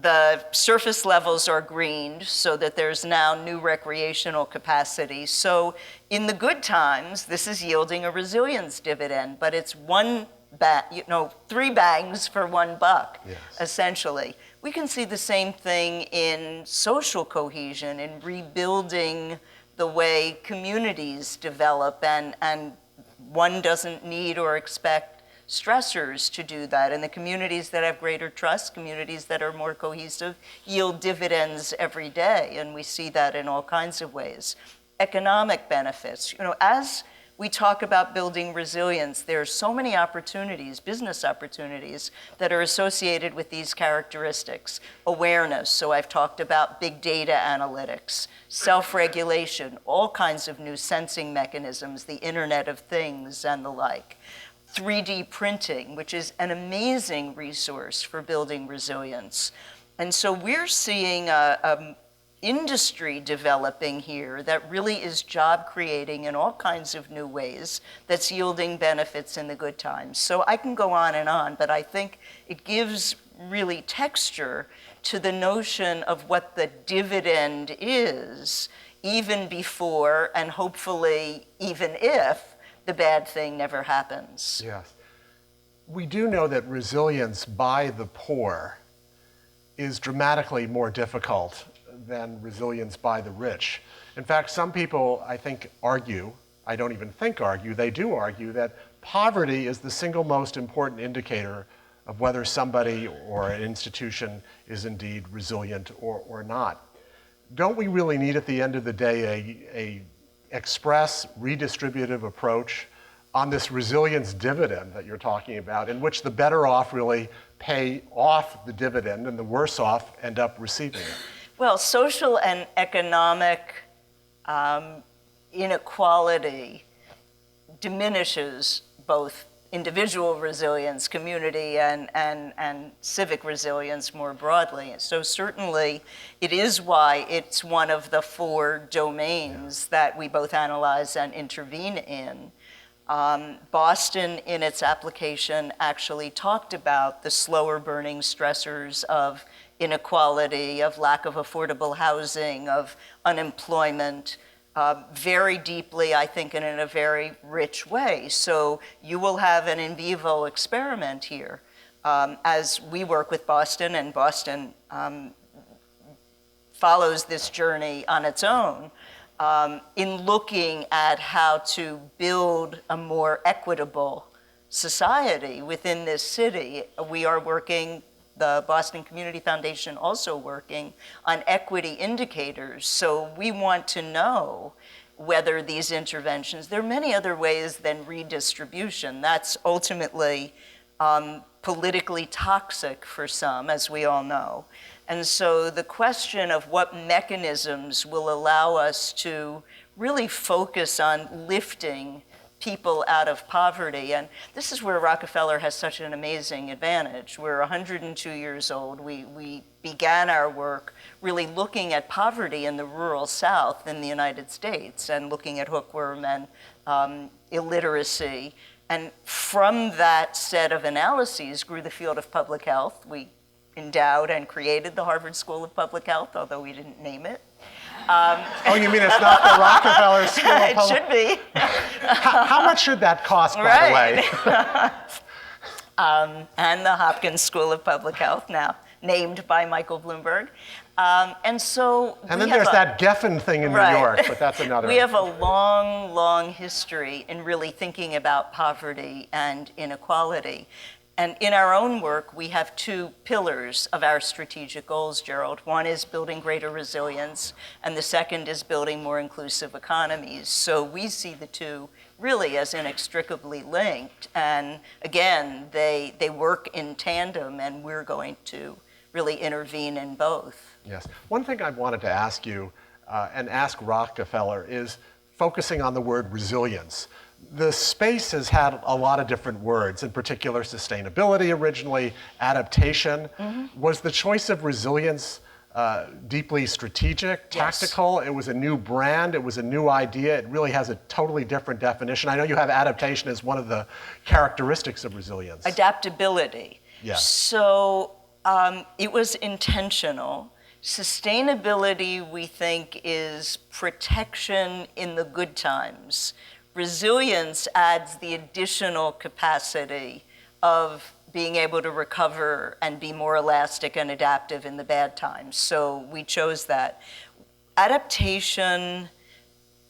The surface levels are greened so that there's now new recreational capacity. So in the good times, this is yielding a resilience dividend, but it's three bangs for $1, yes, essentially. We can see the same thing in social cohesion, in rebuilding the way communities develop, and one doesn't need or expect stressors to do that. And the communities that have greater trust, communities that are more cohesive, yield dividends every day, and we see that in all kinds of ways. Economic benefits. As we talk about building resilience. There are so many opportunities, business opportunities, that are associated with these characteristics. Awareness, so I've talked about big data analytics, self-regulation, all kinds of new sensing mechanisms, the Internet of Things and the like. 3D printing, which is an amazing resource for building resilience. And so we're seeing a industry developing here that really is job creating in all kinds of new ways that's yielding benefits in the good times. So I can go on, but I think it gives really texture to the notion of what the dividend is, even before and hopefully even if the bad thing never happens. Yes. We do know that resilience by the poor is dramatically more difficult than resilience by the rich. In fact, some people, I think, argue, I don't even think argue, they do argue that poverty is the single most important indicator of whether somebody or an institution is indeed resilient or not. Don't we really need, at the end of the day, a express redistributive approach on this resilience dividend that you're talking about, in which the better off really pay off the dividend and the worse off end up receiving it? Well, social and economic inequality diminishes both individual resilience, community, and civic resilience more broadly. So certainly it is why it's one of the 4 domains that we both analyze and intervene in. Boston, in its application, actually talked about the slower burning stressors of inequality, of lack of affordable housing, of unemployment, very deeply, I think, and in a very rich way. So you will have an in vivo experiment here as we work with Boston, and Boston follows this journey on its own in looking at how to build a more equitable society within this city. We are working, the Boston Community Foundation also working on equity indicators. So we want to know whether these interventions, there are many other ways than redistribution. That's ultimately politically toxic for some, as we all know. And so the question of what mechanisms will allow us to really focus on lifting people out of poverty. And this is where Rockefeller has such an amazing advantage. We're 102 years old. We began our work really looking at poverty in the rural South in the United States and looking at hookworm and illiteracy. And from that set of analyses grew the field of public health. We endowed and created the Harvard School of Public Health, although we didn't name it. Oh, you mean it's not the Rockefeller School of Public? It should be. How much should that cost, by the way? And the Hopkins School of Public Health, now named by Michael Bloomberg. And then there's that Geffen thing in New York, but that's another. We have a long, long history in really thinking about poverty and inequality. And in our own work, we have 2 pillars of our strategic goals, Gerald. One is building greater resilience, and the second is building more inclusive economies. So we see the 2 really as inextricably linked. And again, they work in tandem, and we're going to really intervene in both. Yes. One thing I wanted to ask you and ask Rockefeller is focusing on the word resilience. The space has had a lot of different words, in particular sustainability originally, adaptation. Mm-hmm. Was the choice of resilience deeply strategic, tactical? Yes. It was a new brand, it was a new idea, it really has a totally different definition. I know you have adaptation as one of the characteristics of resilience. Adaptability. Yes. So it was intentional. Sustainability, we think, is protection in the good times. Resilience adds the additional capacity of being able to recover and be more elastic and adaptive in the bad times. So we chose that. Adaptation,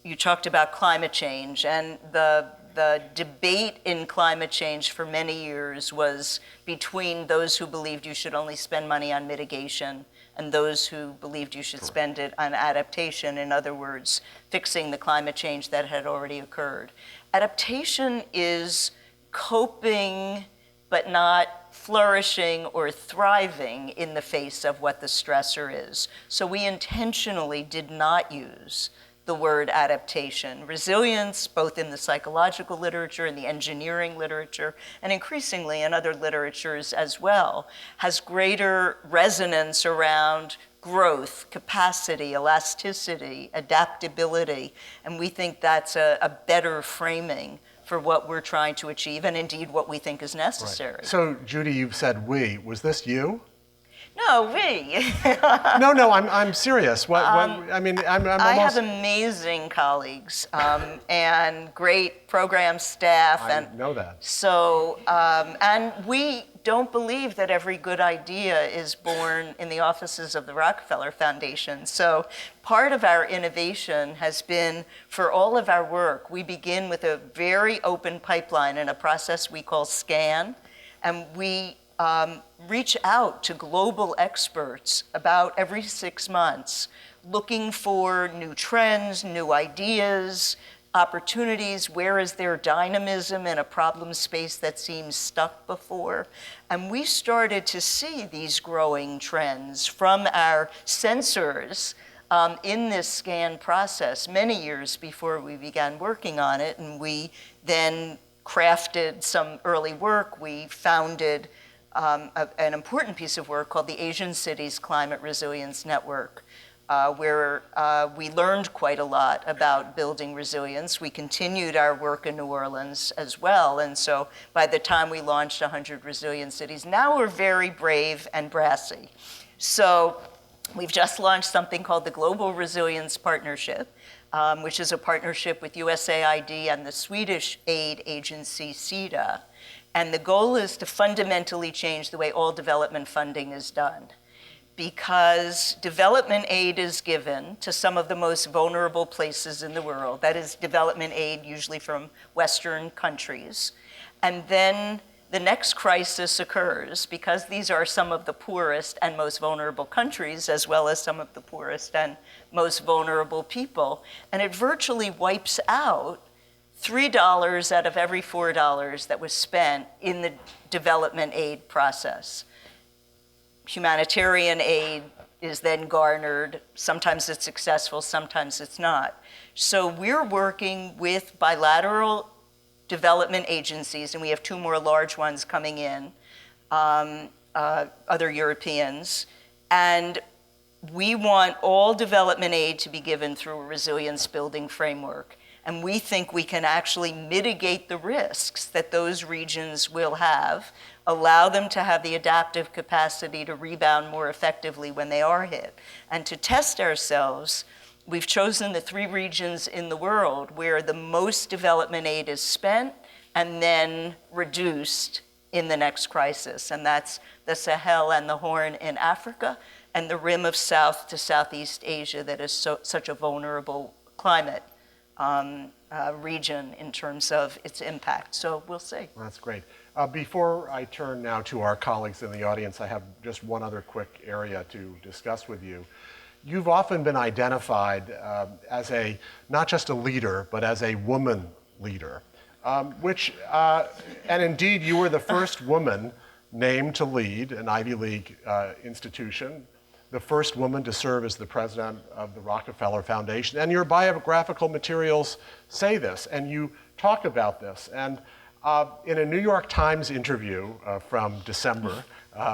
you talked about climate change, and the the debate in climate change for many years was between those who believed you should only spend money on mitigation and those who believed you should spend it on adaptation, in other words, fixing the climate change that had already occurred. Adaptation is coping but not flourishing or thriving in the face of what the stressor is. So we intentionally did not use the word adaptation. Resilience, both in the psychological literature and the engineering literature, and increasingly in other literatures as well, has greater resonance around growth, capacity, elasticity, adaptability, and we think that's a better framing for what we're trying to achieve, and indeed what we think is necessary. Right. So, Judy, you've said we. Was this you? No, we. No, I'm serious. I mean, I'm almost... I have amazing colleagues and great program staff. I know that. So, and we don't believe that every good idea is born in the offices of the Rockefeller Foundation. So part of our innovation has been, for all of our work, we begin with a very open pipeline in a process we call SCAN, and we reach out to global experts about every 6 months, looking for new trends, new ideas, opportunities. Where is there dynamism in a problem space that seems stuck before? And we started to see these growing trends from our sensors in this SCAN process many years before we began working on it. And we then crafted some early work. We founded an important piece of work called the Asian Cities Climate Resilience Network, where we learned quite a lot about building resilience. We continued our work in New Orleans as well, and so by the time we launched 100 Resilient Cities, now we're very brave and brassy. So we've just launched something called the Global Resilience Partnership, which is a partnership with USAID and the Swedish aid agency SIDA. And the goal is to fundamentally change the way all development funding is done, because development aid is given to some of the most vulnerable places in the world. That is development aid usually from Western countries. And then the next crisis occurs, because these are some of the poorest and most vulnerable countries, as well as some of the poorest and most vulnerable people. And it virtually wipes out $3 out of every $4 that was spent in the development aid process. Humanitarian aid is then garnered. Sometimes it's successful, sometimes it's not. So we're working with bilateral development agencies, and we have 2 more large ones coming in, other Europeans, and we want all development aid to be given through a resilience building framework. And we think we can actually mitigate the risks that those regions will have, allow them to have the adaptive capacity to rebound more effectively when they are hit. And to test ourselves, we've chosen the 3 regions in the world where the most development aid is spent and then reduced in the next crisis. And that's the Sahel and the Horn in Africa, and the rim of South to Southeast Asia that is such a vulnerable climate region in terms of its impact. So we'll see. That's great. Before I turn now to our colleagues in the audience, I have just one other quick area to discuss with you. You've often been identified as not just a leader, but as a woman leader, and indeed you were the first woman named to lead an Ivy League institution, the first woman to serve as the president of the Rockefeller Foundation. And your biographical materials say this, and you talk about this. And in a New York Times interview from December,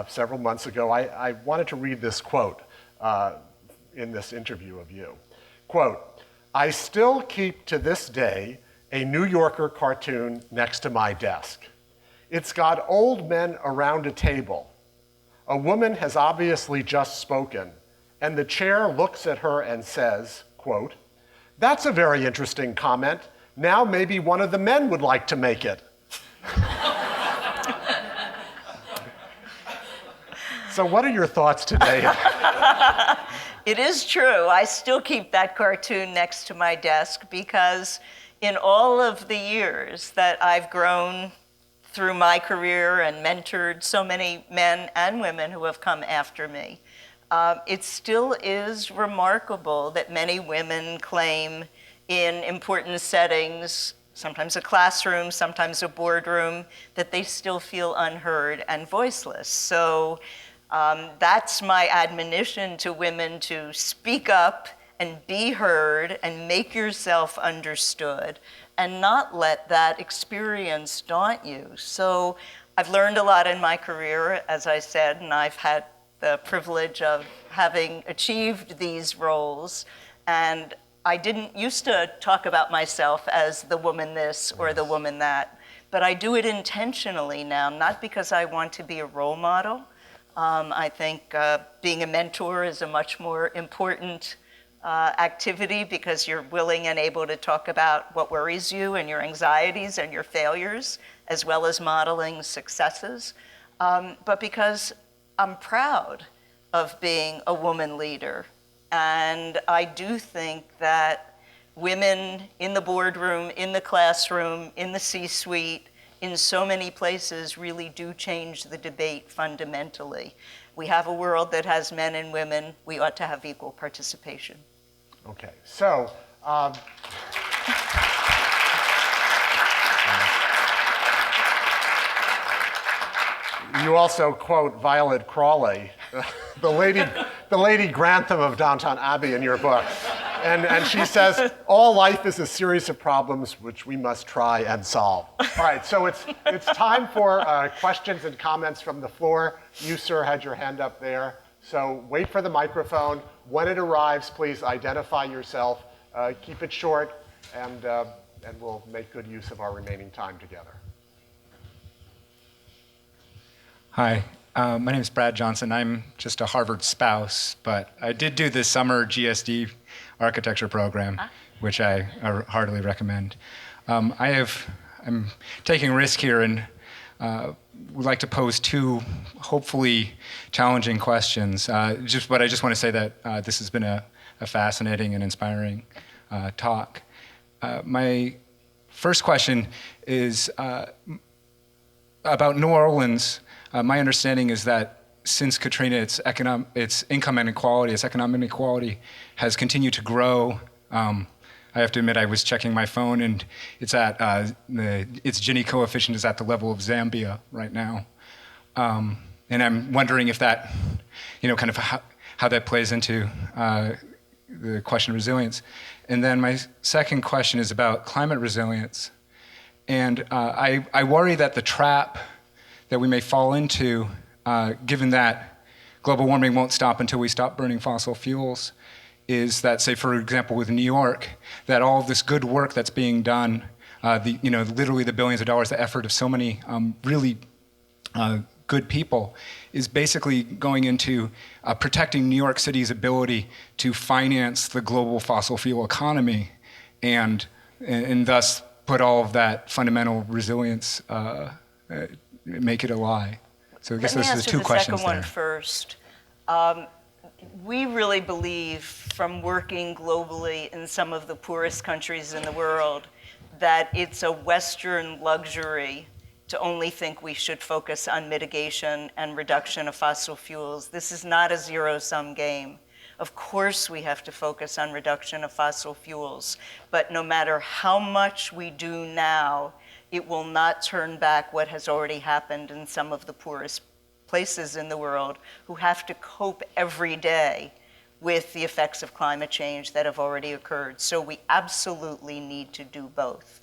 several months ago, I wanted to read this quote in this interview of you. Quote, "I still keep to this day a New Yorker cartoon next to my desk. It's got old men around a table. A woman has obviously just spoken, and the chair looks at her and says, quote, 'That's a very interesting comment. Now maybe one of the men would like to make it.'" So what are your thoughts today? It is true. I still keep that cartoon next to my desk because in all of the years that I've grown through my career and mentored so many men and women who have come after me, it still is remarkable that many women claim in important settings, sometimes a classroom, sometimes a boardroom, that they still feel unheard and voiceless. So that's my admonition to women, to speak up and be heard and make yourself understood and not let that experience daunt you. So I've learned a lot in my career, as I said, and I've had the privilege of having achieved these roles. And I didn't used to talk about myself as the woman this or the woman that, but I do it intentionally now, not because I want to be a role model. I think being a mentor is a much more important activity because you're willing and able to talk about what worries you and your anxieties and your failures, as well as modeling successes, but because I'm proud of being a woman leader. And I do think that women in the boardroom, in the classroom, in the C-suite, in so many places really do change the debate fundamentally. We have a world that has men and women. We ought to have equal participation. Okay, so you also quote Violet Crawley, the lady Grantham of Downton Abbey in your book. And she says, all life is a series of problems which we must try and solve. All right, so it's time for questions and comments from the floor. You, sir, had your hand up there. So wait for the microphone. When it arrives, please identify yourself. Keep it short, and we'll make good use of our remaining time together. Hi, my name is Brad Johnson. I'm just a Harvard spouse, but I did do the summer GSD architecture program, which I heartily recommend. I'm taking a risk here and would like to pose two hopefully challenging questions. But I just want to say that this has been a fascinating and inspiring talk. My first question is about New Orleans. My understanding is that since Katrina, its income inequality, its economic inequality has continued to grow. I have to admit, I was checking my phone, and it's at its Gini coefficient is at the level of Zambia right now, and I'm wondering if that, kind of how that plays into the question of resilience. And then my second question is about climate resilience, and I worry that the trap that we may fall into, given that global warming won't stop until we stop burning fossil fuels, is that, say, for example, with New York, that all of this good work that's being done, literally the billions of dollars, the effort of so many really good people, is basically going into protecting New York City's ability to finance the global fossil fuel economy, and thus put all of that fundamental resilience, make it a lie. So I guess those are the two questions there. Let me answer the second one first. We really believe, from working globally in some of the poorest countries in the world, that it's a Western luxury to only think we should focus on mitigation and reduction of fossil fuels. This is not a zero-sum game. Of course we have to focus on reduction of fossil fuels, but no matter how much we do now, it will not turn back what has already happened in some of the poorest places in the world who have to cope every day with the effects of climate change that have already occurred. So we absolutely need to do both.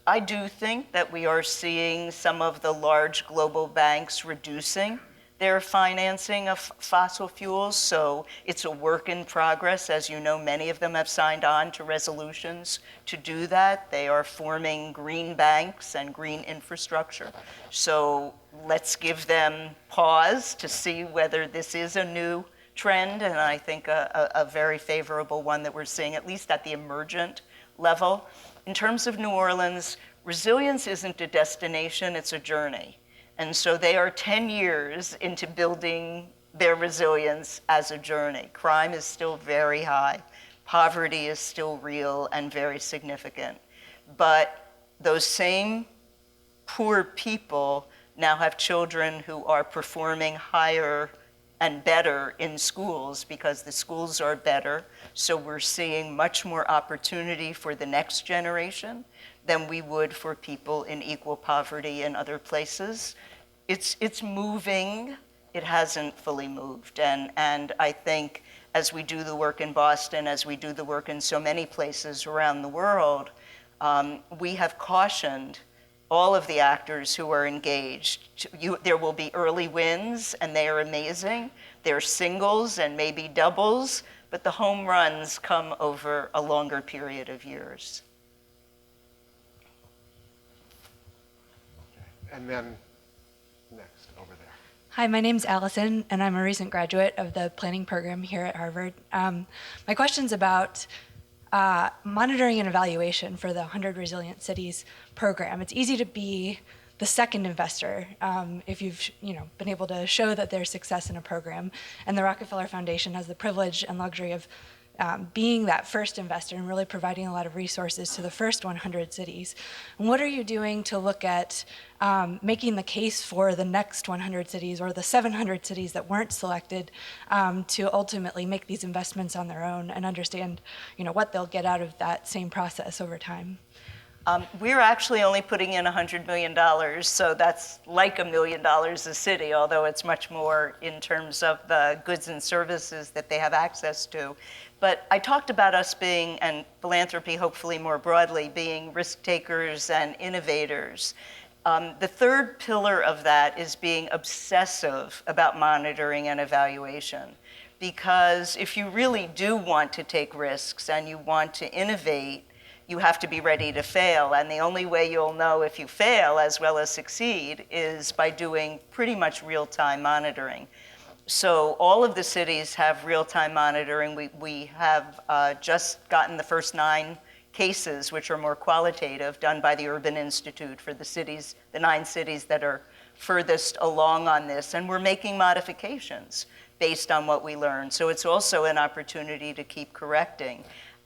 I do think that we are seeing some of the large global banks reducing their financing of fossil fuels, so it's a work in progress. As you know, many of them have signed on to resolutions to do that. They are forming green banks and green infrastructure. So let's give them pause to see whether this is a new trend, and I think a very favorable one that we're seeing, at least at the emergent level. In terms of New Orleans, resilience isn't a destination, it's a journey. And so they are 10 years into building their resilience as a journey. Crime is still very high. Poverty is still real and very significant. But those same poor people now have children who are performing higher and better in schools because the schools are better. So we're seeing much more opportunity for the next generation than we would for people in equal poverty in other places. It's moving. It hasn't fully moved. And I think as we do the work in Boston, as we do the work in so many places around the world, we have cautioned all of the actors who are engaged. There will be early wins, and they are amazing. There are singles and maybe doubles, but the home runs come over a longer period of years. And then next, over there. Hi, my name's Allison, and I'm a recent graduate of the planning program here at Harvard. My question's about monitoring and evaluation for the 100 Resilient Cities program. It's easy to be the second investor if you've been able to show that there's success in a program. And the Rockefeller Foundation has the privilege and luxury of being that first investor and really providing a lot of resources to the first 100 cities. And what are you doing to look at making the case for the next 100 cities or the 700 cities that weren't selected to ultimately make these investments on their own and understand what they'll get out of that same process over time? We're actually only putting in $100 million, so that's like $1 million a city, although it's much more in terms of the goods and services that they have access to. But I talked about us being, and philanthropy hopefully more broadly, being risk takers and innovators. The third pillar of that is being obsessive about monitoring and evaluation. Because if you really do want to take risks and you want to innovate, you have to be ready to fail. And the only way you'll know if you fail as well as succeed is by doing pretty much real-time monitoring. So all of the cities have real-time monitoring. We have just gotten the first 9 cases, which are more qualitative, done by the Urban Institute for the cities, the 9 cities that are furthest along on this. And we're making modifications based on what we learned. So it's also an opportunity to keep correcting.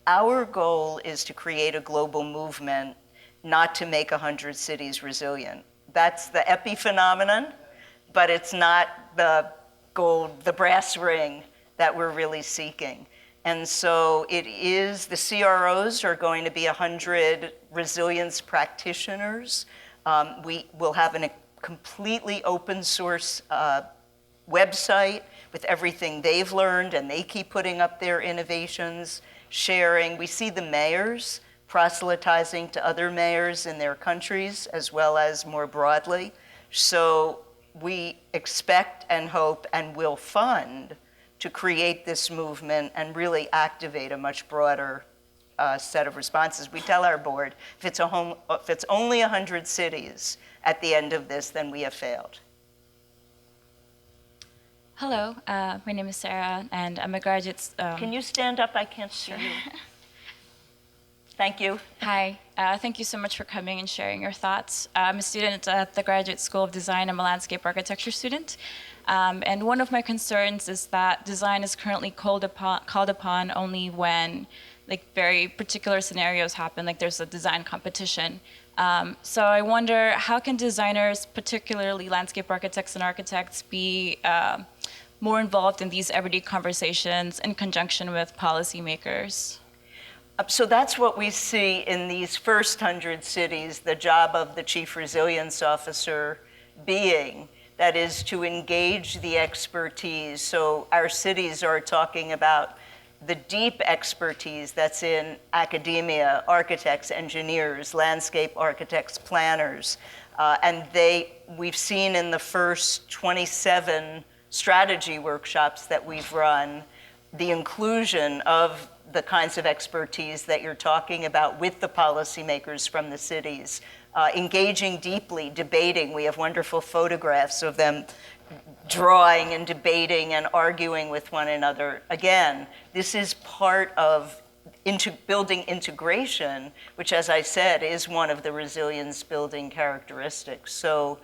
Our goal is to create a global movement, not to make 100 cities resilient. That's the epiphenomenon, but it's not the gold, the brass ring that we're really seeking. And so it is, the CROs are going to be 100 resilience practitioners. We will have a completely open source website with everything they've learned, and they keep putting up their innovations, sharing. We see the mayors proselytizing to other mayors in their countries as well as more broadly. So we expect and hope and will fund to create this movement and really activate a much broader set of responses. We tell our board, if it's only 100 cities at the end of this, then we have failed. Hello, my name is Sarah, and I'm a graduate. Can you stand up? I can't see you. Thank you. Hi, thank you so much for coming and sharing your thoughts. I'm a student at the Graduate School of Design. I'm a landscape architecture student. And one of my concerns is that design is currently called upon only when very particular scenarios happen, like there's a design competition. So I wonder, how can designers, particularly landscape architects and architects, be more involved in these everyday conversations in conjunction with policymakers? So that's what we see in these first 100 cities, the job of the Chief Resilience Officer being, that is to engage the expertise. So our cities are talking about the deep expertise that's in academia, architects, engineers, landscape architects, planners. And we've seen in the first 27 strategy workshops that we've run, the inclusion of the kinds of expertise that you're talking about with the policymakers from the cities, engaging deeply, debating. We have wonderful photographs of them drawing and debating and arguing with one another. Again, this is part of building integration, which, as I said, is one of the resilience building characteristics. So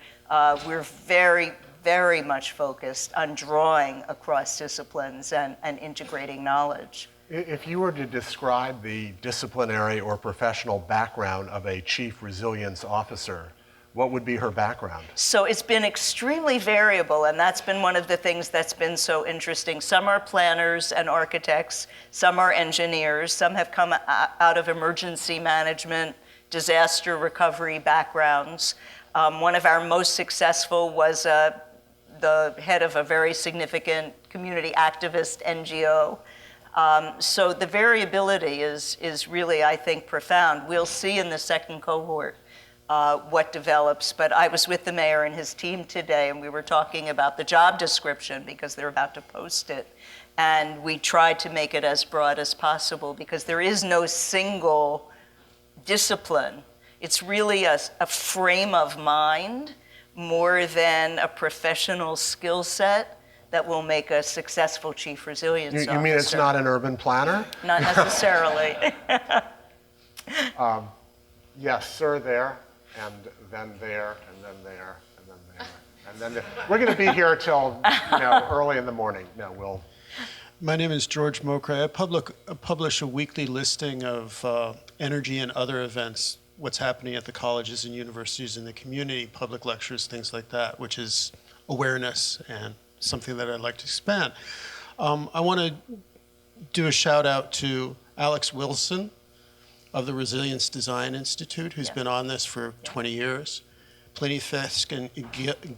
we're very, very much focused on drawing across disciplines and integrating knowledge. If you were to describe the disciplinary or professional background of a chief resilience officer, what would be her background? So it's been extremely variable, and that's been one of the things that's been so interesting. Some are planners and architects, some are engineers, some have come out of emergency management, disaster recovery backgrounds. One of our most successful was the head of a very significant community activist NGO. So the variability is really, I think, profound. We'll see in the second cohort what develops, but I was with the mayor and his team today, and we were talking about the job description because they're about to post it. And we tried to make it as broad as possible because there is no single discipline. It's really a frame of mind more than a professional skill set that will make a successful chief resilience officer. You mean it's not an urban planner? Not necessarily. Yes, sir, there, and then there, and then there, and then there, and then there. We're going to be here till early in the morning. No, we'll. My name is George Mokray. I publish a weekly listing of energy and other events, what's happening at the colleges and universities in the community, public lectures, things like that, which is awareness and something that I'd like to expand. I want to do a shout out to Alex Wilson of the Resilience Design Institute, who's been on this for 20 years. Pliny Fisk and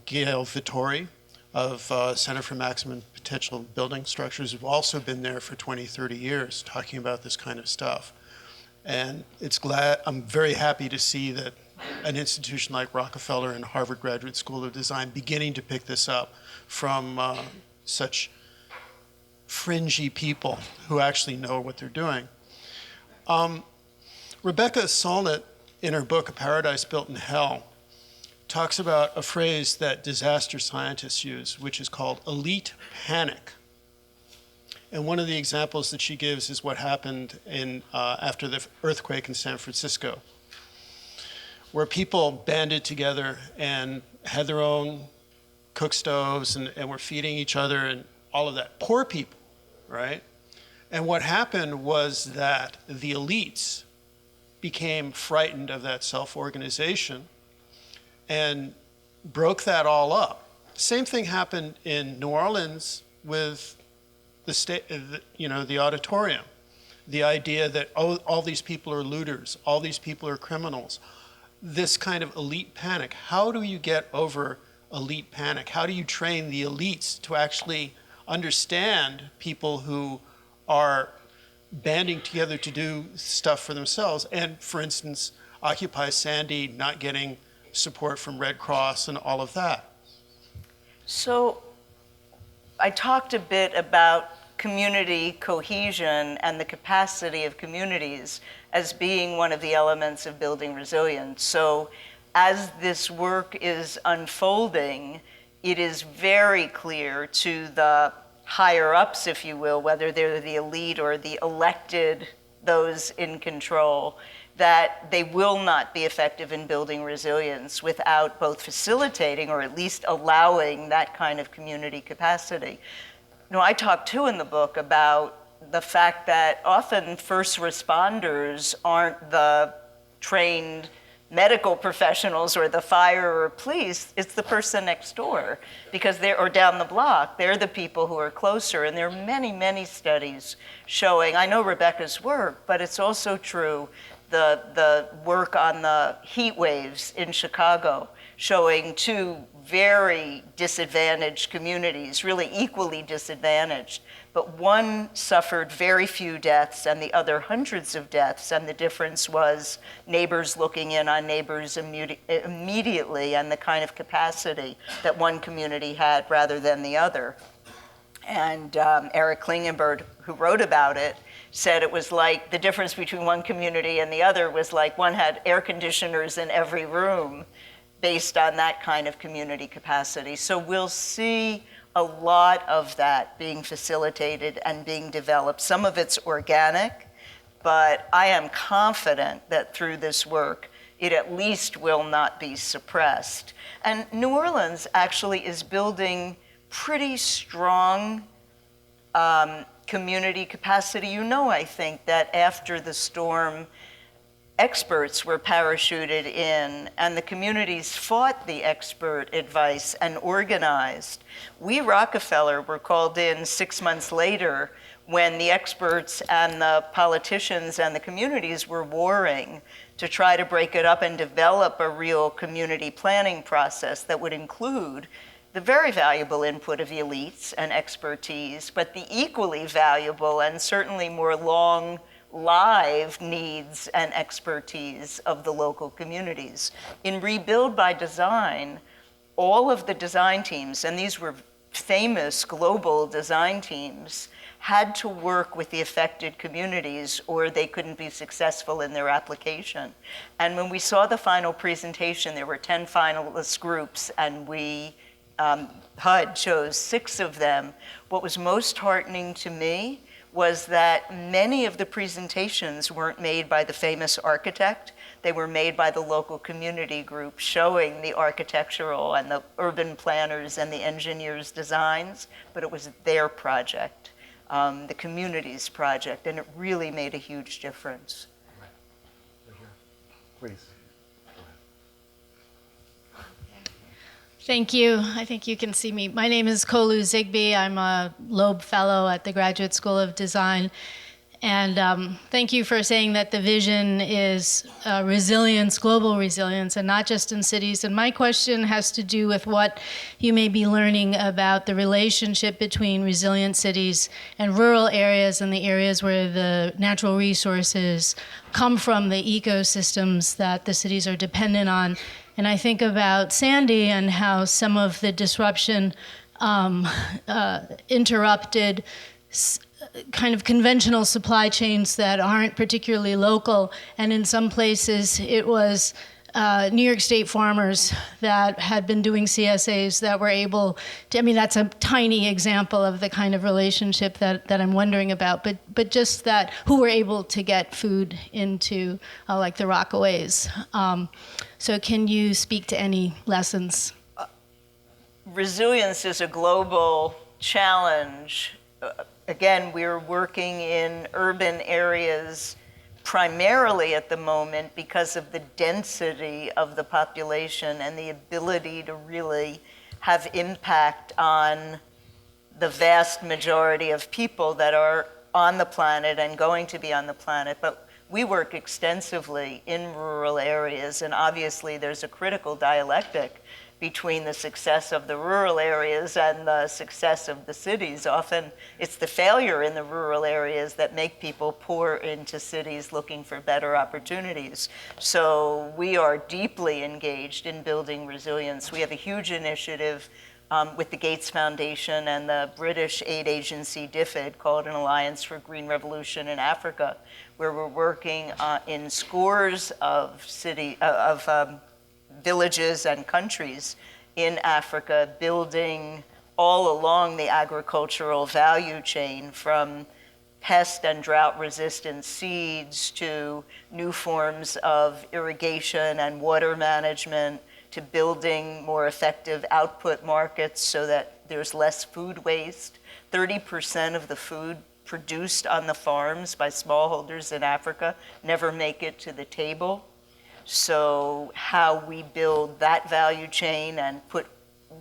Gail Vittori of Center for Maximum Potential Building Structures have also been there for 20, 30 years talking about this kind of stuff. And I'm very happy to see that an institution like Rockefeller and Harvard Graduate School of Design beginning to pick this up from such fringy people who actually know what they're doing. Rebecca Solnit, in her book, A Paradise Built in Hell, talks about a phrase that disaster scientists use, which is called elite panic. And one of the examples that she gives is what happened after the earthquake in San Francisco, where people banded together and had their own cook stoves and were feeding each other and all of that. Poor people, right? And what happened was that the elites became frightened of that self-organization and broke that all up. Same thing happened in New Orleans with the auditorium. The idea that all these people are looters, all these people are criminals. This kind of elite panic. How do you get over elite panic? How do you train the elites to actually understand people who are banding together to do stuff for themselves? And for instance, Occupy Sandy not getting support from Red Cross and all of that. So I talked a bit about community cohesion and the capacity of communities as being one of the elements of building resilience. So as this work is unfolding, it is very clear to the higher ups, if you will, whether they're the elite or the elected, those in control, that they will not be effective in building resilience without both facilitating or at least allowing that kind of community capacity. I talk too in the book about the fact that often first responders aren't the trained medical professionals or the fire or police, it's the person next door because or down the block, they're the people who are closer. And there are many, many studies showing, I know Rebecca's work, but it's also true, the work on the heat waves in Chicago showing two very disadvantaged communities, really equally disadvantaged, but one suffered very few deaths and the other hundreds of deaths, and the difference was neighbors looking in on neighbors immediately and the kind of capacity that one community had rather than the other. And Eric Klingenberg, who wrote about it, said it was like the difference between one community and the other was like one had air conditioners in every room based on that kind of community capacity. So we'll see a lot of that being facilitated and being developed. Some of it's organic, but I am confident that through this work, it at least will not be suppressed. And New Orleans actually is building pretty strong community capacity. You know, I think that after the storm, experts were parachuted in and the communities fought the expert advice and organized. We, Rockefeller, were called in 6 months later when the experts and the politicians and the communities were warring to try to break it up and develop a real community planning process that would include the very valuable input of elites and expertise, but the equally valuable and certainly more long live needs and expertise of the local communities. In Rebuild by Design, all of the design teams, and these were famous global design teams, had to work with the affected communities or they couldn't be successful in their application. And when we saw the final presentation, there were 10 finalist groups and HUD chose 6 of them. What was most heartening to me was that many of the presentations weren't made by the famous architect. They were made by the local community group, showing the architectural and the urban planners and the engineers' designs, but it was their project, the community's project, and it really made a huge difference. Please. Thank you. I think you can see me. My name is Kolu Zigby. I'm a Loeb Fellow at the Graduate School of Design. And thank you for saying that the vision is resilience, global resilience, and not just in cities. And my question has to do with what you may be learning about the relationship between resilient cities and rural areas and the areas where the natural resources come from, the ecosystems that the cities are dependent on. And I think about Sandy and how some of the disruption interrupted kind of conventional supply chains that aren't particularly local. And in some places, it was New York State farmers that had been doing CSAs that were able to, I mean, that's a tiny example of the kind of relationship that I'm wondering about, but just that, who were able to get food into like the Rockaways. So can you speak to any lessons? Resilience is a global challenge. Again, we're working in urban areas primarily at the moment because of the density of the population and the ability to really have impact on the vast majority of people that are on the planet and going to be on the planet. But we work extensively in rural areas, and obviously there's a critical dialectic between the success of the rural areas and the success of the cities. Often it's the failure in the rural areas that make people pour into cities looking for better opportunities. So we are deeply engaged in building resilience. We have a huge initiative with the Gates Foundation and the British aid agency DFID called an Alliance for Green Revolution in Africa, where we're working in scores of villages and countries in Africa, building all along the agricultural value chain, from pest and drought-resistant seeds to new forms of irrigation and water management, to building more effective output markets so that there's less food waste. 30% of the food produced on the farms by smallholders in Africa never make it to the table. So how we build that value chain and put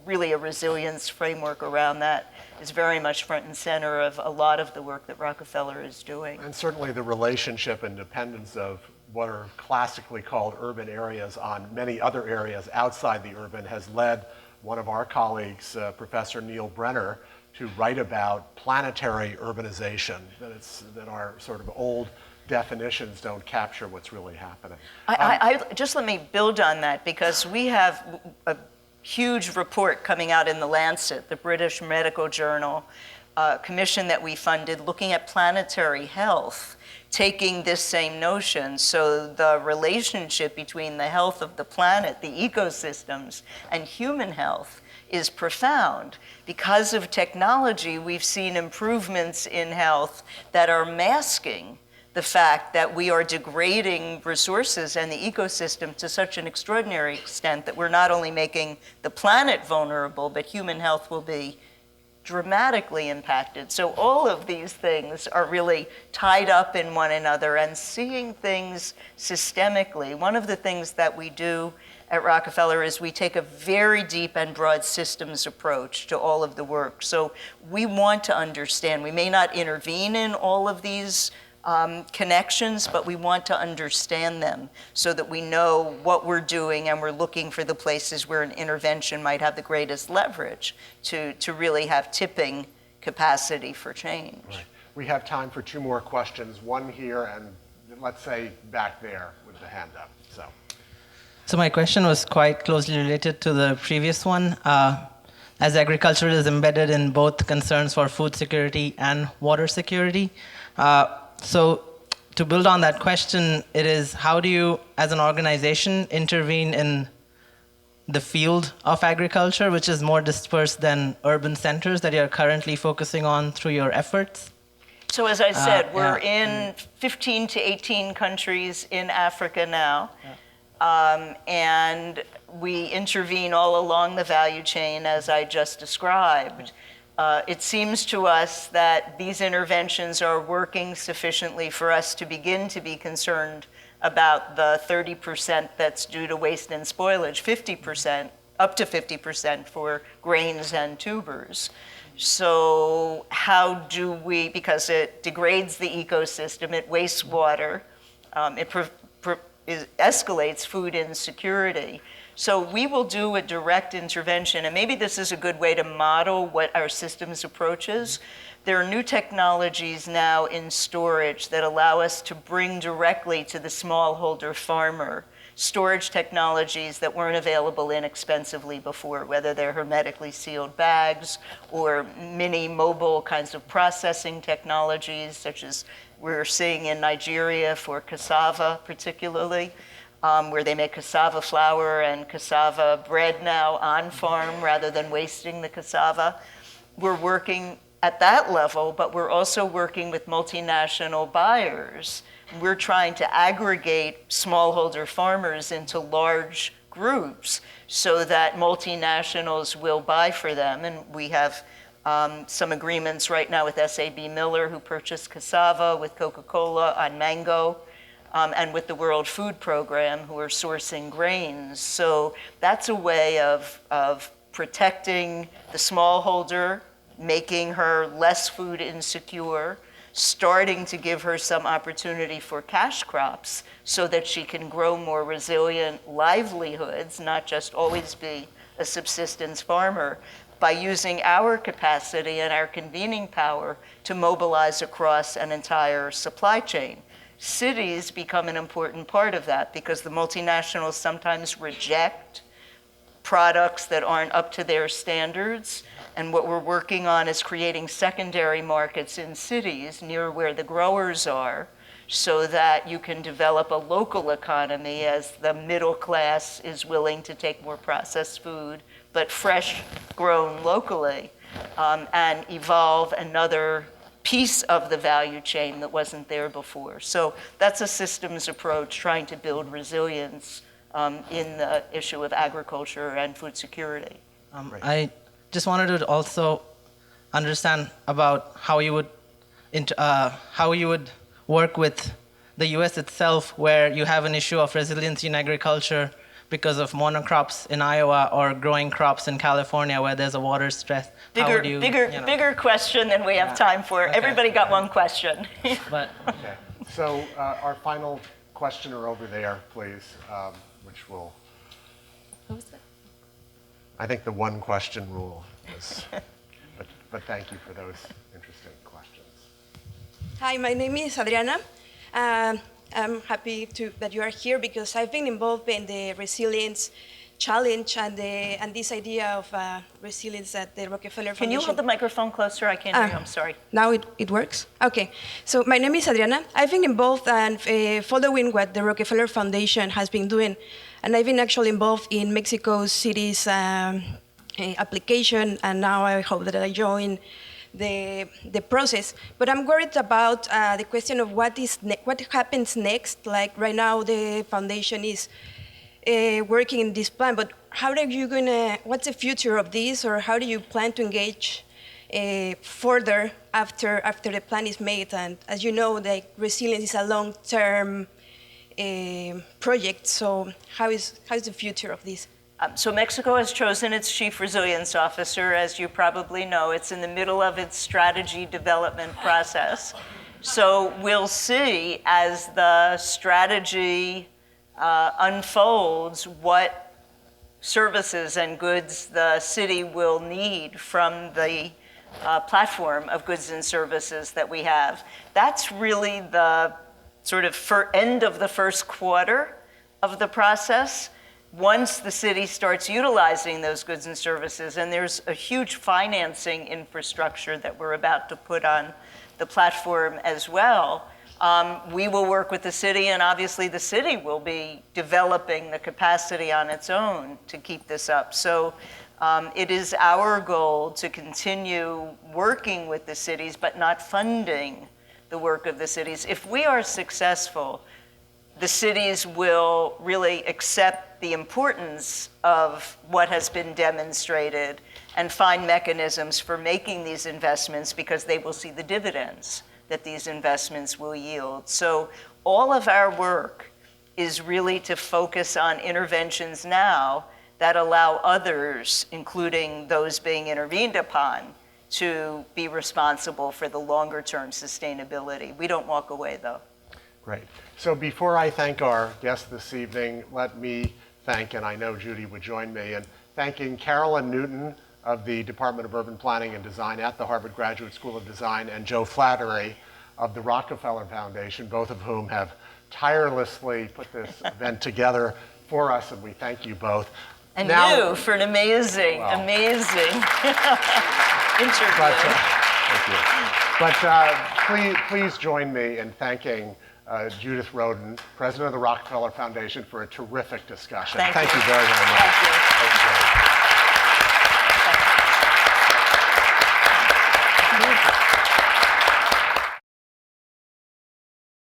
really a resilience framework around that is very much front and center of a lot of the work that Rockefeller is doing. And certainly the relationship and dependence of what are classically called urban areas on many other areas outside the urban has led one of our colleagues, Professor Neil Brenner, to write about planetary urbanization, that our sort of old definitions don't capture what's really happening. Just let me build on that, because we have a huge report coming out in The Lancet, the British medical journal, commission that we funded, looking at planetary health, taking this same notion. So the relationship between the health of the planet, the ecosystems, and human health is profound. Because of technology, we've seen improvements in health that are masking the fact that we are degrading resources and the ecosystem to such an extraordinary extent that we're not only making the planet vulnerable, but human health will be dramatically impacted. So all of these things are really tied up in one another, and seeing things systemically. One of the things that we do at Rockefeller is we take a very deep and broad systems approach to all of the work. So we want to understand. We may not intervene in all of these connections, but we want to understand them so that we know what we're doing, and we're looking for the places where an intervention might have the greatest leverage to really have tipping capacity for change. Right. We have time for 2 more questions, one here and let's say back there with the hand up. So my question was quite closely related to the previous one. As agriculture is embedded in both concerns for food security and water security, so to build on that question, it is how do you, as an organization, intervene in the field of agriculture, which is more dispersed than urban centers that you're currently focusing on through your efforts? So as I said, we're in 15 to 18 countries in Africa now. And we intervene all along the value chain, as I just described. It seems to us that these interventions are working sufficiently for us to begin to be concerned about the 30% that's due to waste and spoilage, 50%, up to 50% for grains and tubers. So how do we, because it degrades the ecosystem, it wastes water, it escalates food insecurity. So we will do a direct intervention, and maybe this is a good way to model what our systems approach is. There are new technologies now in storage that allow us to bring directly to the smallholder farmer storage technologies that weren't available inexpensively before, whether they're hermetically sealed bags or mini mobile kinds of processing technologies, such as we're seeing in Nigeria for cassava particularly, where they make cassava flour and cassava bread now on farm rather than wasting the cassava. We're working at that level, but we're also working with multinational buyers. We're trying to aggregate smallholder farmers into large groups so that multinationals will buy for them. And we have some agreements right now with SAB Miller, who purchased cassava, with Coca-Cola on mango, and with the World Food Program, who are sourcing grains. So that's a way of protecting the smallholder, making her less food insecure, starting to give her some opportunity for cash crops so that she can grow more resilient livelihoods, not just always be a subsistence farmer, by using our capacity and our convening power to mobilize across an entire supply chain. Cities become an important part of that because the multinationals sometimes reject products that aren't up to their standards. And what we're working on is creating secondary markets in cities near where the growers are so that you can develop a local economy as the middle class is willing to take more processed food, but fresh grown locally, and evolve another piece of the value chain that wasn't there before. So that's a systems approach, trying to build resilience in the issue of agriculture and food security. I just wanted to also understand about how you would work with the U.S. itself, where you have an issue of resiliency in agriculture because of monocrops in Iowa or growing crops in California where there's a water stress. Bigger question than we have time for. Okay. Everybody got one question. But Okay. So our final questioner over there, please, which will. What was that? I think the one question rule is, but thank you for those interesting questions. Hi, my name is Adriana. I'm happy that you are here because I've been involved in the resilience challenge and this idea of resilience at the Rockefeller Can Foundation. you hold the microphone closer? I can't hear you. I'm sorry. Now it works? Okay. So my name is Adriana. I've been involved and following what the Rockefeller Foundation has been doing. And I've been actually involved in Mexico City's application, and now I hope that I join the process. But I'm worried about the question of what happens next. Like right now, the foundation is working in this plan, but how are you what's the future of this, or how do you plan to engage further after the plan is made. And as you know, the resilience is a long-term project. So how is the future of this? So Mexico has chosen its chief resilience officer. As you probably know, it's in the middle of its strategy development process. So we'll see as the strategy unfolds what services and goods the city will need from the platform of goods and services that we have. That's really the sort of end of the first quarter of the process. Once the city starts utilizing those goods and services, and there's a huge financing infrastructure that we're about to put on the platform as well, we will work with the city, and obviously the city will be developing the capacity on its own to keep this up. So it is our goal to continue working with the cities, but not funding the work of the cities. If we are successful, the cities will really accept the importance of what has been demonstrated and find mechanisms for making these investments because they will see the dividends that these investments will yield. So all of our work is really to focus on interventions now that allow others, including those being intervened upon, to be responsible for the longer-term sustainability. We don't walk away, though. Great. So before I thank our guest this evening, let me thank, and I know Judy would join me, in thanking Carolyn Newton of the Department of Urban Planning and Design at the Harvard Graduate School of Design, and Joe Flattery of the Rockefeller Foundation, both of whom have tirelessly put this event together for us, and we thank you both. And now, you for an amazing interview. Thank you. But please join me in thanking Judith Rodin, president of the Rockefeller Foundation, for a terrific discussion. Thank you you very, very much. Thank you.